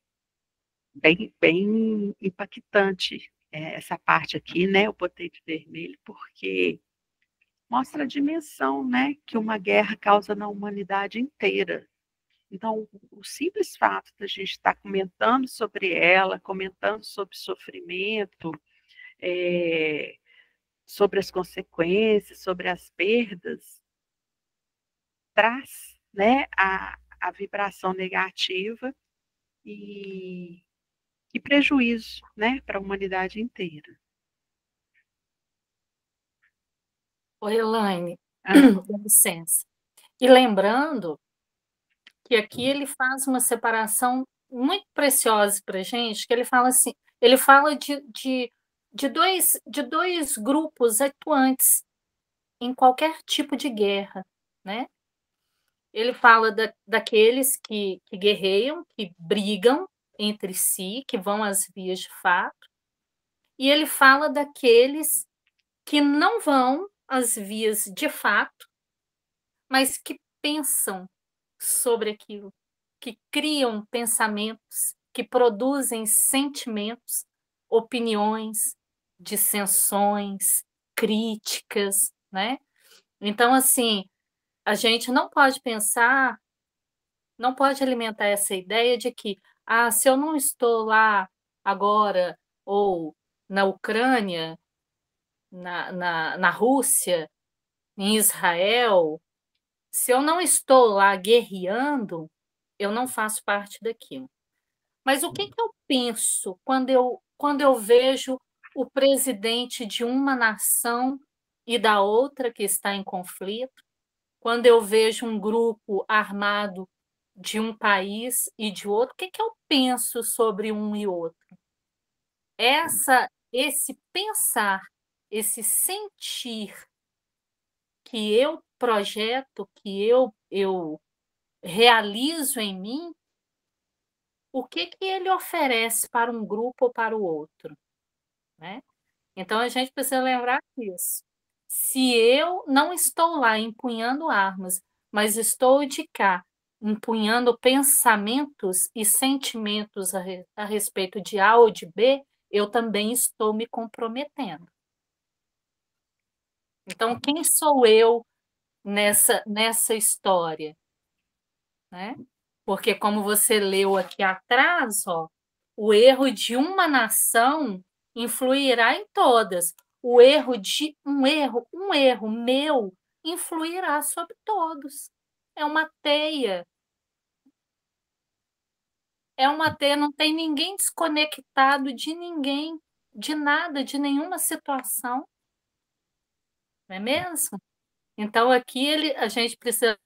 bem impactante essa parte aqui, né? Eu botei de vermelho porque mostra a dimensão, né, que uma guerra causa na humanidade inteira. Então, o simples fato da gente estar comentando sobre ela, comentando sobre sofrimento, sobre as consequências, sobre as perdas, traz, né, a vibração negativa e prejuízo, né, para a humanidade inteira. Oi, Elaine, dá licença. E lembrando que aqui ele faz uma separação muito preciosa para a gente, que ele fala assim, ele fala de dois grupos atuantes em qualquer tipo de guerra, né? Ele fala daqueles que guerreiam, que brigam entre si, que vão às vias de fato, e ele fala daqueles que não vão às vias de fato, mas que pensam sobre aquilo, que criam pensamentos, que produzem sentimentos, opiniões, dissensões, críticas, né? Então, assim, a gente não pode pensar, não pode alimentar essa ideia de que, se eu não estou lá agora, ou na Ucrânia, na Rússia, em Israel, se eu não estou lá guerreando, eu não faço parte daquilo. Mas o que eu penso quando eu vejo o presidente de uma nação e da outra que está em conflito, quando eu vejo um grupo armado de um país e de outro, o que eu penso sobre um e outro? Esse pensar, esse sentir que eu projeto, que eu realizo em mim, o que ele oferece para um grupo ou para o outro, né? Então a gente precisa lembrar disso. Se eu não estou lá empunhando armas, mas estou de cá empunhando pensamentos e sentimentos a respeito de A ou de B, eu também estou me comprometendo. Então, quem sou eu nessa história, né? Porque, como você leu aqui atrás, ó, o erro de uma nação influirá em todas. O erro de um erro meu influirá sobre todos. É uma teia. É uma teia, não tem ninguém desconectado de ninguém, de nada, de nenhuma situação, não é mesmo? Então, aqui a gente precisa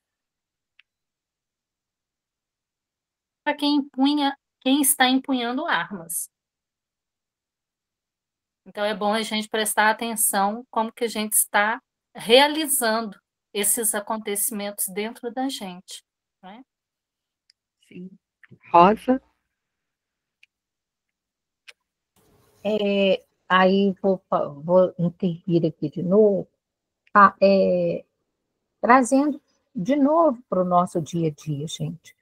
para quem está empunhando armas. Então, é bom a gente prestar atenção como que a gente está realizando esses acontecimentos dentro da gente, né? Sim. Rosa? Aí vou intervir aqui de novo, trazendo de novo para o nosso dia a dia, gente.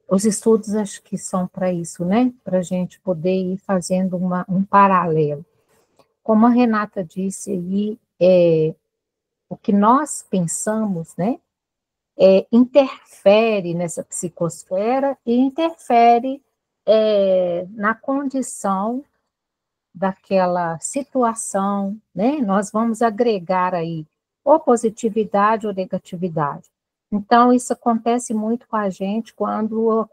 Os estudos acho que são para isso, né? Para a gente poder ir fazendo um paralelo. Como a Renata disse aí, o que nós pensamos, né? Interfere nessa psicosfera e interfere na condição daquela situação, né? Nós vamos agregar aí ou positividade ou negatividade. Então, isso acontece muito com a gente quando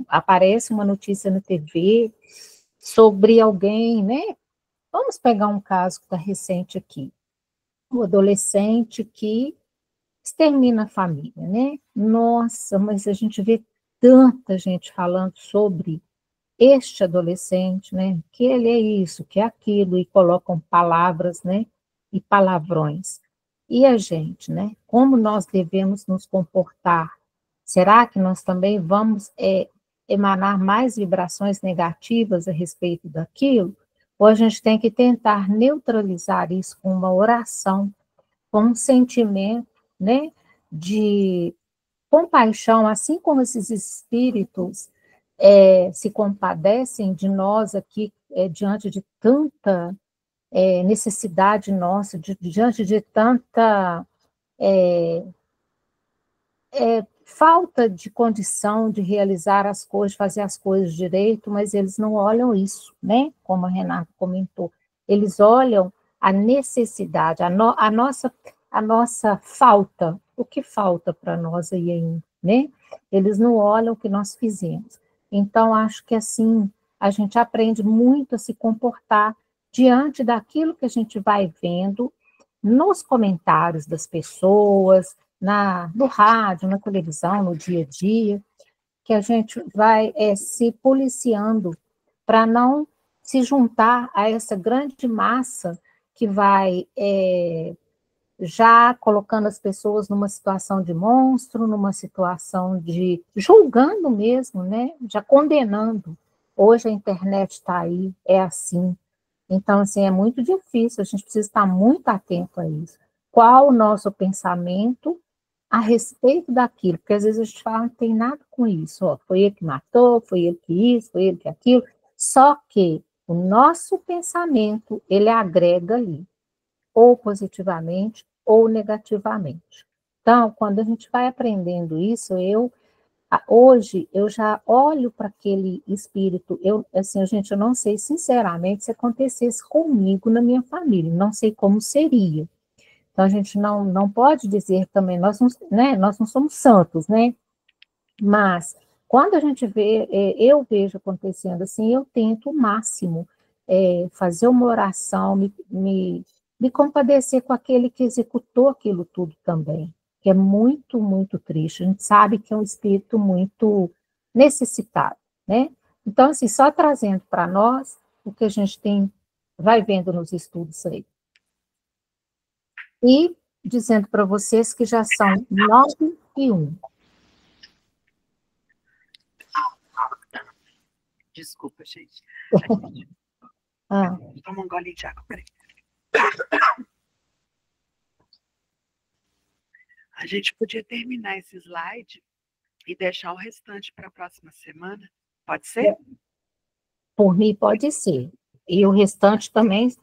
aparece uma notícia na TV sobre alguém, né? Vamos pegar um caso que está recente aqui. Um adolescente que extermina a família, né? Nossa, mas a gente vê tanta gente falando sobre este adolescente, né, que ele é isso, que é aquilo, e colocam palavras, né, e palavrões. E a gente, né, como nós devemos nos comportar? Será que nós também vamos emanar mais vibrações negativas a respeito daquilo? Ou a gente tem que tentar neutralizar isso com uma oração, com um sentimento, né, de compaixão, assim como esses espíritos se compadecem de nós aqui diante de tanta necessidade nossa, diante de tanta falta de condição de realizar as coisas, fazer as coisas direito, mas eles não olham isso, né? Como a Renata comentou, eles olham a necessidade, a nossa falta, o que falta para nós aí ainda, né? Eles não olham o que nós fizemos. Então, acho que assim, a gente aprende muito a se comportar diante daquilo que a gente vai vendo nos comentários das pessoas, no rádio, na televisão, no dia a dia, que a gente vai se policiando para não se juntar a essa grande massa que vai já colocando as pessoas numa situação de monstro, numa situação de julgando mesmo, né? Já condenando. Hoje a internet está aí, é assim. Então, assim, é muito difícil, a gente precisa estar muito atento a isso. Qual o nosso pensamento a respeito daquilo? Porque às vezes a gente fala, não tem nada com isso, ó, foi ele que matou, foi ele que isso, foi ele que aquilo. Só que o nosso pensamento, ele agrega ali, ou positivamente ou negativamente. Então, quando a gente vai aprendendo isso, hoje eu já olho para aquele espírito, assim, gente, eu não sei sinceramente se acontecesse comigo na minha família, não sei como seria. Então a gente não pode dizer também, nós não somos santos, né? Mas quando a gente vê, eu vejo acontecendo assim, eu tento o máximo fazer uma oração, me compadecer com aquele que executou aquilo tudo também, que é muito, muito triste. A gente sabe que é um espírito muito necessitado, né? Então, assim, só trazendo para nós o que a gente vai vendo nos estudos aí. E dizendo para vocês que já são 9h01. Desculpa, gente. Ah. Toma um golinho de água, peraí. A gente podia terminar esse slide e deixar o restante para a próxima semana. Pode ser? Por mim, pode ser. E o restante também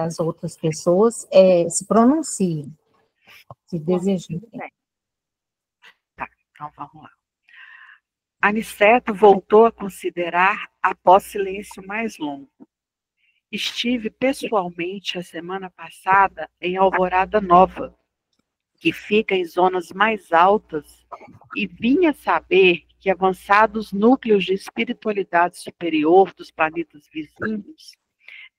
as outras pessoas se pronunciem, se desejarem. Tá, então vamos lá. Aniceto voltou a considerar após silêncio mais longo. Estive pessoalmente a semana passada em Alvorada Nova, que fica em zonas mais altas, e vinha saber que avançados núcleos de espiritualidade superior dos planetas vizinhos,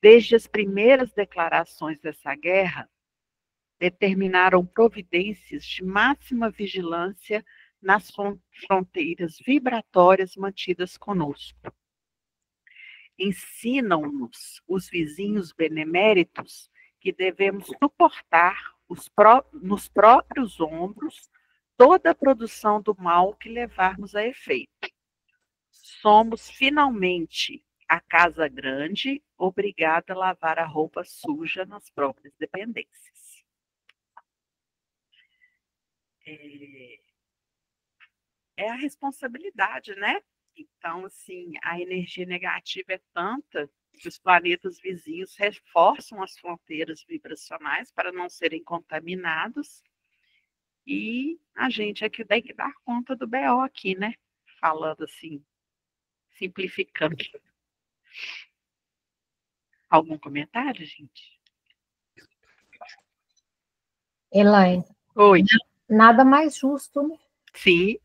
desde as primeiras declarações dessa guerra, determinaram providências de máxima vigilância nas fronteiras vibratórias mantidas conosco. Ensinam-nos os vizinhos beneméritos que devemos suportar nos próprios ombros toda a produção do mal que levarmos a efeito. Somos finalmente a casa grande, obrigada a lavar a roupa suja nas próprias dependências. É a responsabilidade, né? Então, assim, a energia negativa é tanta que os planetas vizinhos reforçam as fronteiras vibracionais para não serem contaminados, e a gente é que tem que dar conta do BO aqui, né? Falando assim, simplificando. Algum comentário, gente? Elaine, Oi. nada mais justo, né? Sim.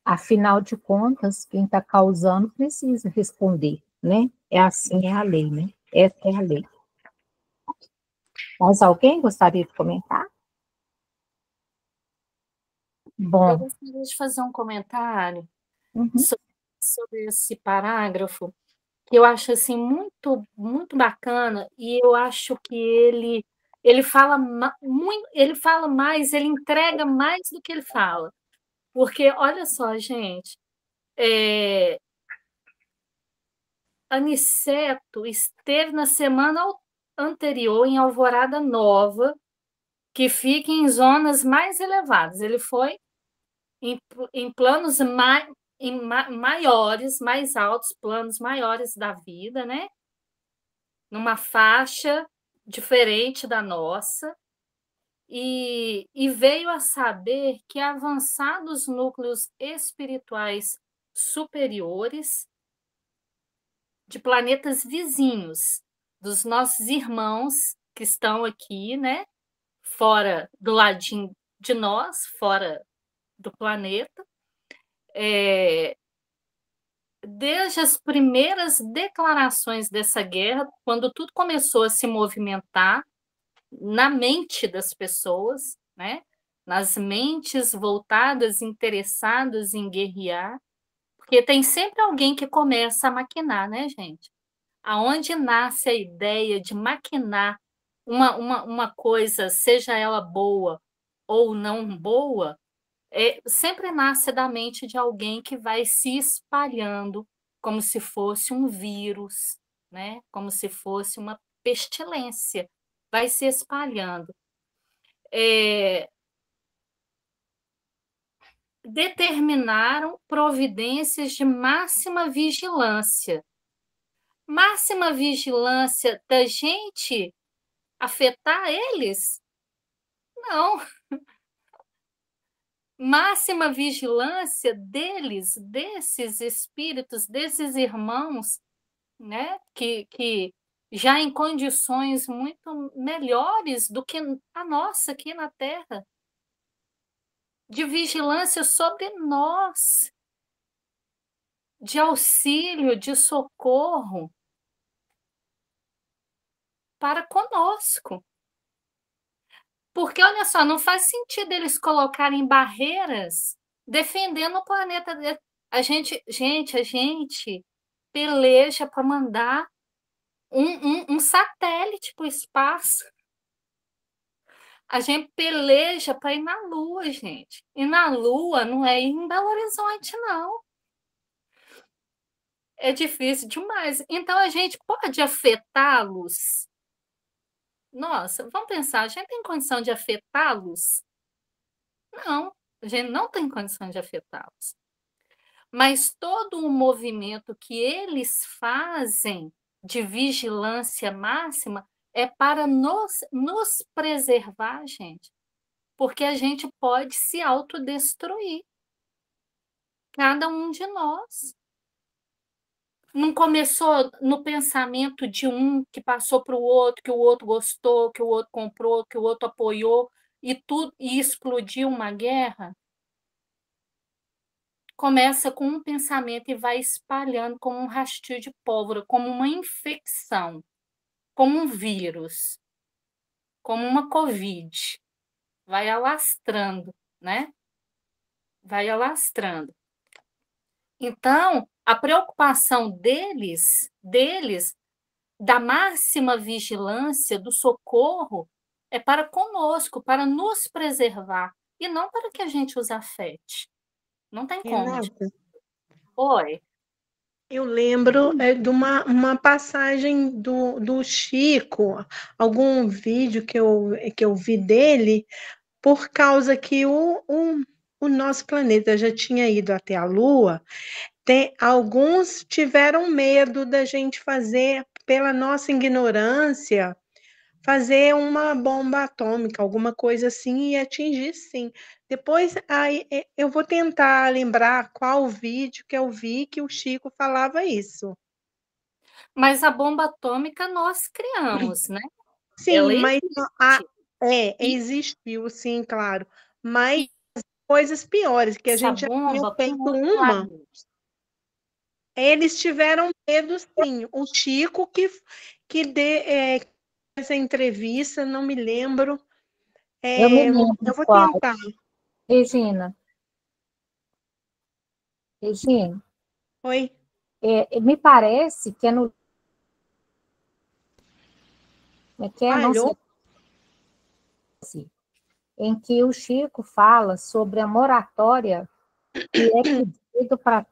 Afinal de contas, quem está causando precisa responder, né? É assim, é a lei, né? Essa é a lei. Mais alguém gostaria de comentar? Eu Bom, gostaria de fazer um comentário uhum, sobre esse parágrafo, que eu acho assim muito muito bacana, e eu acho que ele fala muito, ele fala mais, ele entrega mais do que ele fala. Porque olha só, gente, Aniceto esteve na semana anterior em Alvorada Nova, que fica em zonas mais elevadas. Ele foi em planos maiores, mais altos, planos maiores da vida, né? Numa faixa diferente da nossa, e veio a saber que avançados núcleos espirituais superiores de planetas vizinhos, dos nossos irmãos que estão aqui, né? Fora do ladinho de nós, fora do planeta, desde as primeiras declarações dessa guerra, quando tudo começou a se movimentar na mente das pessoas, né? Nas mentes voltadas, interessadas em guerrear, porque tem sempre alguém que começa a maquinar, né, gente? Aonde nasce a ideia de maquinar uma coisa, seja ela boa ou não boa, sempre nasce da mente de alguém que vai se espalhando como se fosse um vírus, né? Como se fosse uma pestilência, vai se espalhando. Determinaram providências de máxima vigilância. Máxima vigilância da gente afetar eles? Não. Máxima vigilância deles, desses espíritos, desses irmãos, né? Que já em condições muito melhores do que a nossa aqui na Terra, de vigilância sobre nós, de auxílio, de socorro para conosco. Porque, olha só, não faz sentido eles colocarem barreiras defendendo o planeta dele. A gente peleja para mandar um satélite para o espaço. A gente peleja para ir na Lua, gente. E na Lua não é ir em Belo Horizonte, não. É difícil demais. Então, a gente pode afetá-los. Nossa, vamos pensar, a gente tem condição de afetá-los? Não, a gente não tem condição de afetá-los. Mas todo o movimento que eles fazem de vigilância máxima é para nos preservar, gente, porque a gente pode se autodestruir, cada um de nós. Não começou no pensamento de um que passou para o outro, que o outro gostou, que o outro comprou, que o outro apoiou, e tudo e explodiu uma guerra? Começa com um pensamento e vai espalhando como um rastilho de pólvora, como uma infecção, como um vírus, como uma Covid. Vai alastrando, né? Vai alastrando. Então, a preocupação deles, da máxima vigilância, do socorro, é para conosco, para nos preservar, e não para que a gente os afete. Não tem como. Renata, Oi. eu lembro de uma passagem do Chico, algum vídeo que eu vi dele, por causa que o nosso planeta já tinha ido até a Lua. Alguns tiveram medo da gente fazer, pela nossa ignorância, fazer uma bomba atômica, alguma coisa assim, e atingir sim. Depois aí, eu vou tentar lembrar qual vídeo que eu vi que o Chico falava isso. Mas a bomba atômica nós criamos, né? Sim, Ela mas existe. E existiu, sim, claro. Mas coisas piores, que a essa gente já tinha bomba feito pulou uma. lago. Eles tiveram medo, sim. O Chico que essa entrevista, não me lembro. Eu me lembro Eu vou qual. tentar. Regina, Regina, Oi? me parece que é no. Que é, não sei, Falhou? em que o Chico fala sobre a moratória que é pedido para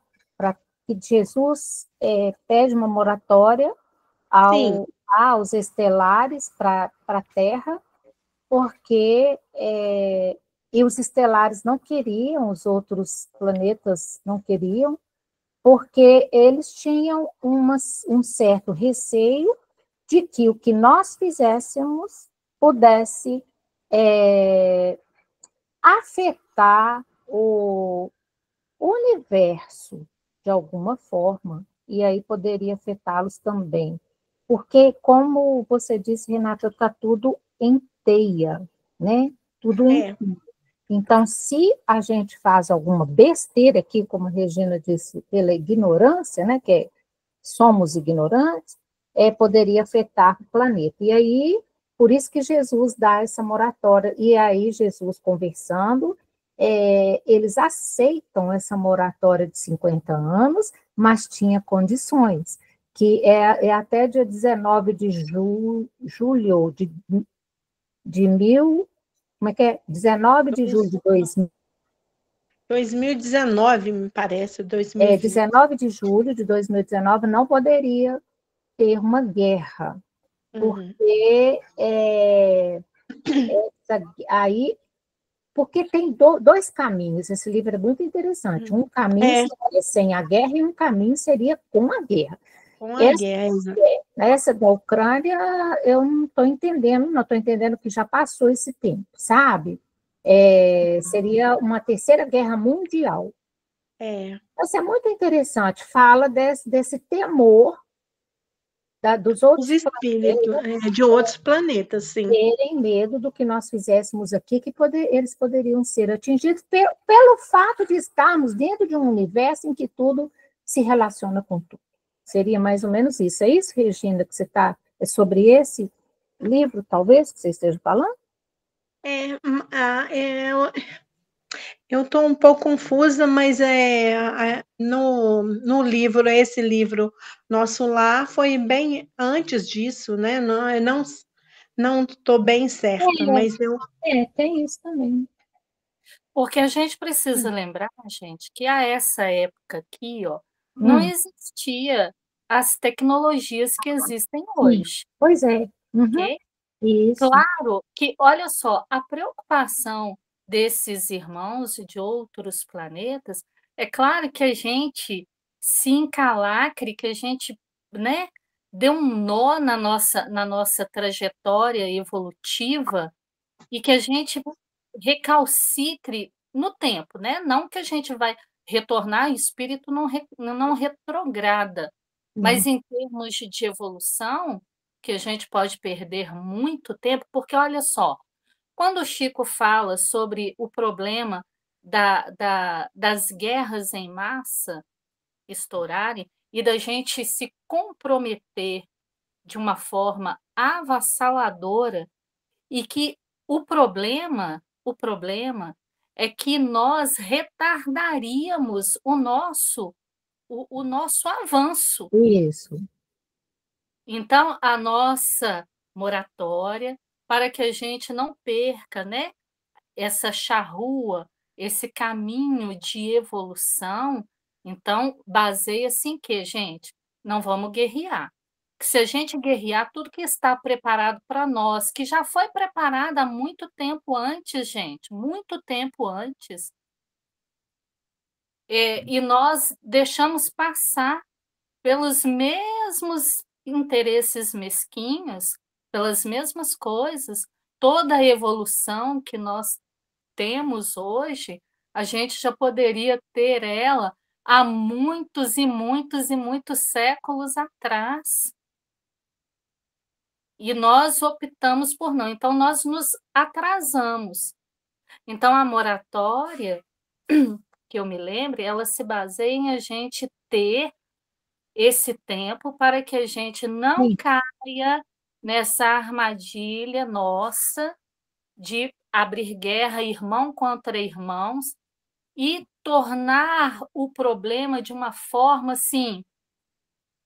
que Jesus pede uma moratória Sim. aos estelares para a Terra, porque e os estelares não queriam, os outros planetas não queriam, porque eles tinham um certo receio de que o que nós fizéssemos pudesse afetar o universo de alguma forma, e aí poderia afetá-los também. Porque, como você disse, Renata, está tudo em teia, né? Tudo em É. teia. Então, se a gente faz alguma besteira aqui, como a Regina disse, pela ignorância, né, somos ignorantes, poderia afetar o planeta. E aí, por isso que Jesus dá essa moratória. E aí, Jesus conversando, eles aceitam essa moratória de 50 anos, mas tinha condições, que é até dia 19 de julho de mil, como é que é? 19 de julho de 2019, me parece, 2020. 19 de julho de 2019 não poderia ter uma guerra, Uhum. porque aí porque tem dois caminhos. Esse livro é muito interessante. Um caminho seria sem a guerra e um caminho seria com a guerra. Com a guerra. Essa da Ucrânia, eu não estou entendendo que já passou esse tempo, sabe? Seria uma terceira guerra mundial. Isso é muito interessante. Fala desse temor dos outros Os espíritos de outros planetas, sim. terem medo do que nós fizéssemos aqui, que eles poderiam ser atingidos pelo fato de estarmos dentro de um universo em que tudo se relaciona com tudo. Seria mais ou menos isso. É isso, Regina, que você está... É sobre esse livro, talvez, que você esteja falando? Eu estou um pouco confusa, mas no livro, esse livro Nosso Lar, foi bem antes disso, né? Não estou bem certa, mas eu... tem isso também. Porque a gente precisa lembrar, gente, que a essa época aqui, ó, não existia as tecnologias que existem hoje. Pois é. Ok? Isso. Claro que, olha só, a preocupação desses irmãos de outros planetas, é claro que a gente se encalacre, que a gente, né, dê um nó na nossa trajetória evolutiva e que a gente recalcitre no tempo, né? Não que a gente vai retornar, espírito não retrograda, mas em termos de evolução, que a gente pode perder muito tempo, porque olha só, quando o Chico fala sobre o problema das guerras em massa estourarem e da gente se comprometer de uma forma avassaladora e que o problema é que nós retardaríamos o nosso avanço. Isso. Então, a nossa moratória, para que a gente não perca, né, essa charrua, esse caminho de evolução, então, baseia-se em quê, gente? Não vamos guerrear. Se a gente guerrear, tudo que está preparado para nós, que já foi preparado há muito tempo antes, gente, muito tempo antes, e nós deixamos passar pelos mesmos interesses mesquinhos, pelas mesmas coisas, toda a evolução que nós temos hoje, a gente já poderia ter ela há muitos e muitos e muitos séculos atrás. E nós optamos por não. Então, nós nos atrasamos. Então, a moratória, que eu me lembre, ela se baseia em a gente ter esse tempo para que a gente não Sim. caia nessa armadilha nossa de abrir guerra irmão contra irmãos e tornar o problema de uma forma assim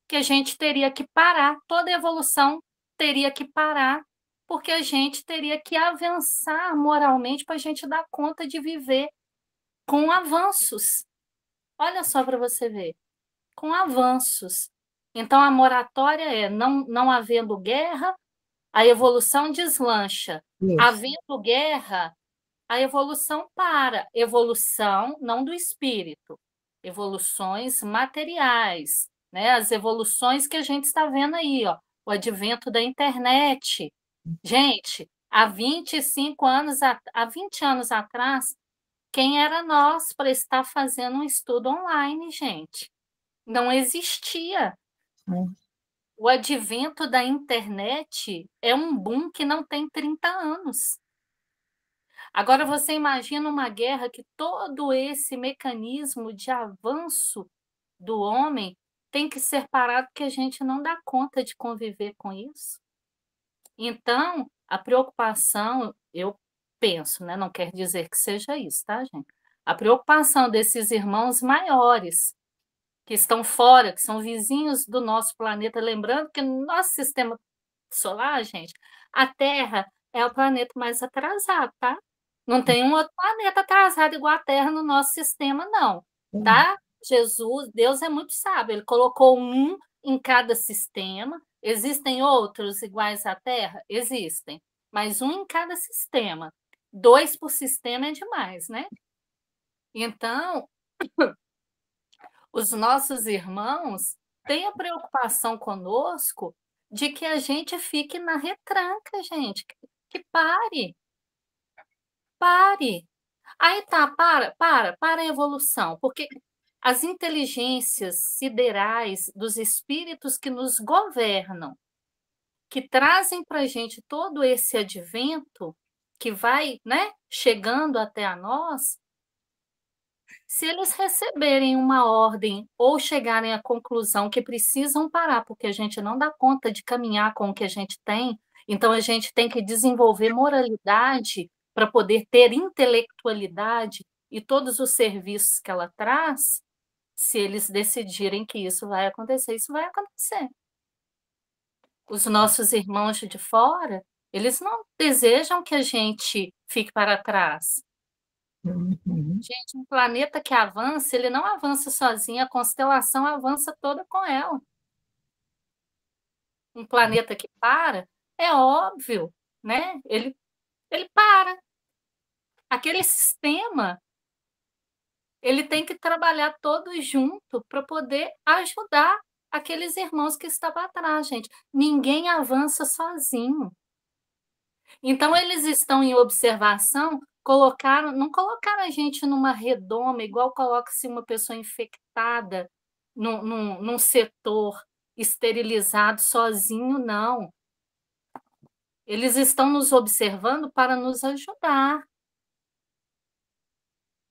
que a gente teria que parar, toda evolução teria que parar, porque a gente teria que avançar moralmente para a gente dar conta de viver com avanços. Olha só para você ver, com avanços. Então, a moratória é não havendo guerra, a evolução deslancha. Isso. Havendo guerra, a evolução para. Evolução não do espírito, evoluções materiais, né? As evoluções que a gente está vendo aí, ó, o advento da internet. Gente, há 25 anos, há 20 anos atrás, quem era nós para estar fazendo um estudo online, gente? Não existia. O advento da internet é um boom que não tem 30 anos. Agora você imagina uma guerra que todo esse mecanismo de avanço do homem tem que ser parado porque a gente não dá conta de conviver com isso. Então, a preocupação, eu penso, né? Não quer dizer que seja isso, tá, gente? A preocupação desses irmãos maiores que estão fora, que são vizinhos do nosso planeta, lembrando que no nosso sistema solar, gente, a Terra é o planeta mais atrasado, tá? Não tem um outro planeta atrasado igual a Terra no nosso sistema, não, tá? Jesus, Deus é muito sábio, ele colocou um em cada sistema. Existem outros iguais à Terra? Existem, mas um em cada sistema. 2 por sistema é demais, né? Então, os nossos irmãos têm a preocupação conosco de que a gente fique na retranca, gente, que pare. Aí tá, para a evolução, porque as inteligências siderais dos espíritos que nos governam, que trazem para a gente todo esse advento que vai, né, chegando até a nós, se eles receberem uma ordem ou chegarem à conclusão que precisam parar, porque a gente não dá conta de caminhar com o que a gente tem, então a gente tem que desenvolver moralidade para poder ter intelectualidade e todos os serviços que ela traz, se eles decidirem que isso vai acontecer, isso vai acontecer. Os nossos irmãos de fora, eles não desejam que a gente fique para trás. Gente, um planeta que avança, ele não avança sozinho, a constelação avança toda com ela. Um planeta que para, é óbvio, né? Ele para. Aquele sistema, ele tem que trabalhar todo junto para poder ajudar aqueles irmãos que estavam atrás, gente. Ninguém avança sozinho. Então, eles estão em observação, não colocaram a gente numa redoma, igual coloca-se uma pessoa infectada num setor esterilizado sozinho, não. Eles estão nos observando para nos ajudar.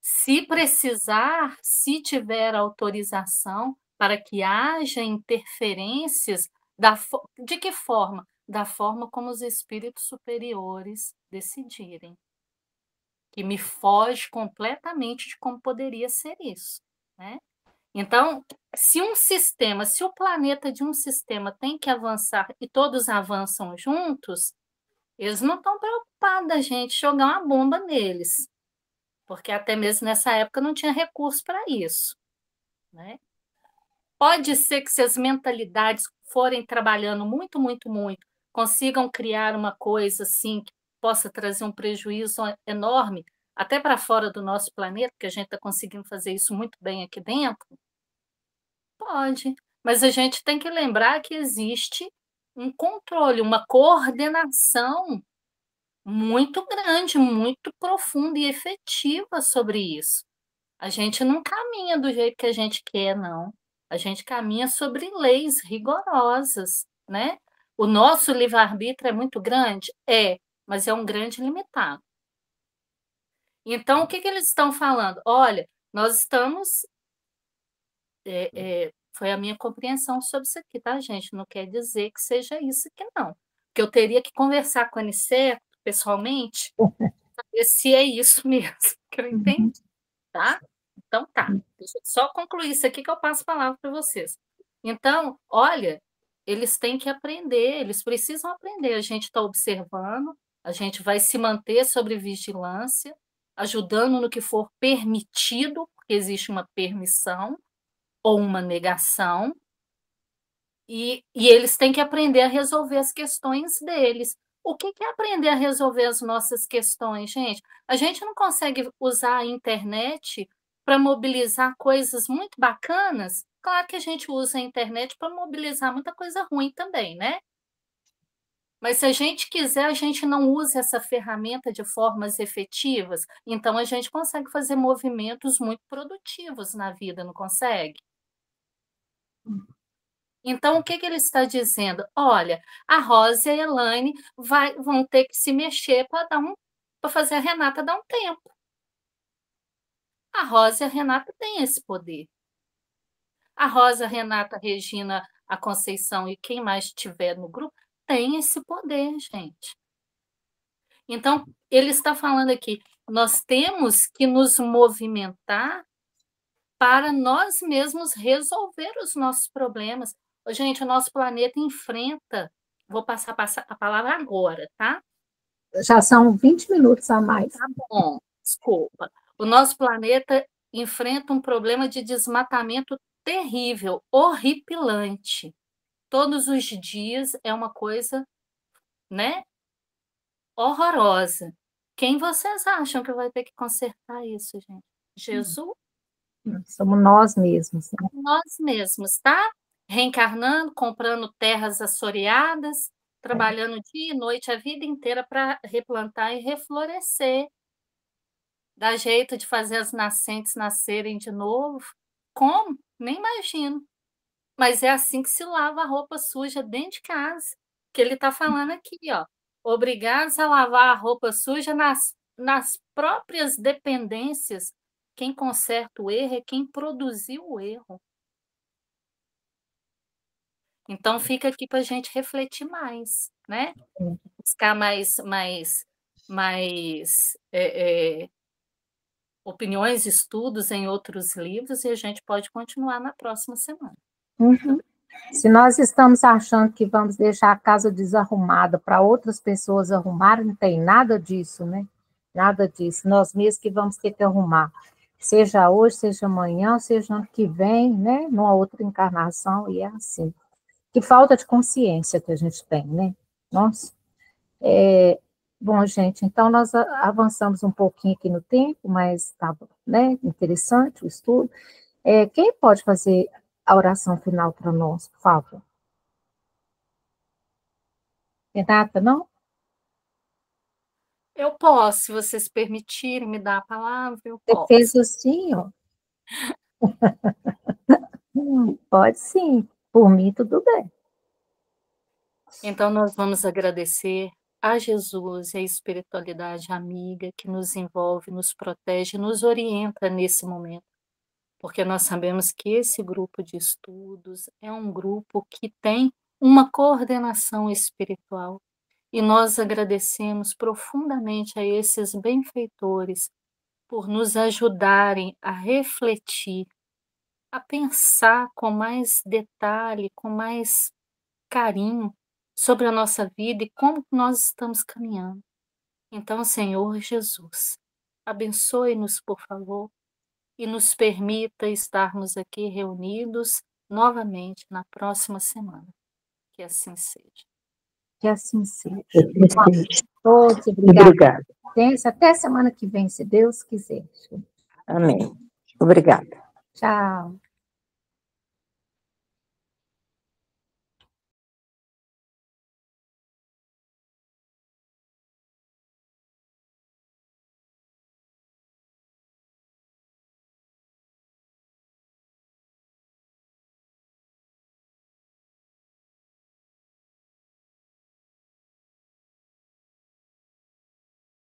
Se precisar, se tiver autorização para que haja interferências, de que forma? Da forma como os espíritos superiores decidirem. Que me foge completamente de como poderia ser isso, né? Então, se o planeta de um sistema tem que avançar e todos avançam juntos, eles não estão preocupados da gente jogar uma bomba neles, porque até mesmo nessa época não tinha recurso para isso, né? Pode ser que se as mentalidades forem trabalhando muito, muito, muito, consigam criar uma coisa assim que possa trazer um prejuízo enorme, até para fora do nosso planeta, porque a gente está conseguindo fazer isso muito bem aqui dentro. Pode, mas a gente tem que lembrar que existe um controle, uma coordenação muito grande, muito profunda e efetiva sobre isso. A gente não caminha do jeito que a gente quer, não. A gente caminha sobre leis rigorosas, né? O nosso livre-arbítrio é muito grande? É, mas é um grande limitado. Então, o que eles estão falando? Olha, nós estamos... foi a minha compreensão sobre isso aqui, tá, gente? Não quer dizer que seja isso aqui, não. Porque eu teria que conversar com a Aniceto, pessoalmente, saber se é isso mesmo que eu entendi, tá? Então, tá. Deixa eu só concluir isso aqui que eu passo a palavra para vocês. Então, olha, eles têm que aprender, eles precisam aprender. A gente está observando, a gente vai se manter sobre vigilância, ajudando no que for permitido, porque existe uma permissão ou uma negação, e eles têm que aprender a resolver as questões deles. O que é aprender a resolver as nossas questões, gente? A gente não consegue usar a internet para mobilizar coisas muito bacanas? Claro que a gente usa a internet para mobilizar muita coisa ruim também, né? Mas se a gente quiser, a gente não usa essa ferramenta de formas efetivas, então a gente consegue fazer movimentos muito produtivos na vida, não consegue? Então, o que ele está dizendo? Olha, a Rosa e a Elaine vão ter que se mexer para fazer a Renata dar um tempo. A Rosa e a Renata têm esse poder. A Rosa, a Renata, a Regina, a Conceição e quem mais estiver no grupo tem esse poder, gente. Então, ele está falando aqui, nós temos que nos movimentar para nós mesmos resolver os nossos problemas. Gente, o nosso planeta enfrenta... Vou passar a palavra agora, tá? Já são 20 minutos a mais. Tá bom, desculpa. O nosso planeta enfrenta um problema de desmatamento terrível, horripilante. Todos os dias é uma coisa, né, horrorosa. Quem vocês acham que vai ter que consertar isso, gente? Jesus? Somos nós mesmos. Né? Nós mesmos, tá? Reencarnando, comprando terras assoreadas, trabalhando dia e noite a vida inteira para replantar e reflorescer. Dá jeito de fazer as nascentes nascerem de novo? Como? Nem imagino. Mas é assim que se lava a roupa suja dentro de casa. Que ele está falando aqui, ó. Obrigados a lavar a roupa suja nas próprias dependências. Quem conserta o erro é quem produziu o erro. Então, fica aqui para a gente refletir mais, né? Buscar mais opiniões, estudos em outros livros, e a gente pode continuar na próxima semana. Uhum. Se nós estamos achando que vamos deixar a casa desarrumada para outras pessoas arrumarem, não tem nada disso, né? Nada disso. Nós mesmos que vamos ter que arrumar. Seja hoje, seja amanhã, seja ano que vem, né? Numa outra encarnação, e é assim. Que falta de consciência que a gente tem, né? Nossa. Bom, gente, então nós avançamos um pouquinho aqui no tempo, mas estava, né, interessante o estudo. Quem pode fazer a oração final para nós, por favor. Renata, não? Eu posso, se vocês permitirem me dar a palavra, eu Você posso. fez assim, ó. Pode sim. Por mim, tudo bem. Então, nós vamos agradecer a Jesus e a espiritualidade amiga que nos envolve, nos protege, nos orienta nesse momento, porque nós sabemos que esse grupo de estudos é um grupo que tem uma coordenação espiritual e nós agradecemos profundamente a esses benfeitores por nos ajudarem a refletir, a pensar com mais detalhe, com mais carinho sobre a nossa vida e como nós estamos caminhando. Então, Senhor Jesus, abençoe-nos, por favor, e nos permita estarmos aqui reunidos novamente na próxima semana. Que assim seja. Que assim seja. Todos, obrigada. Até semana que vem, se Deus quiser. Amém. Obrigada. Tchau.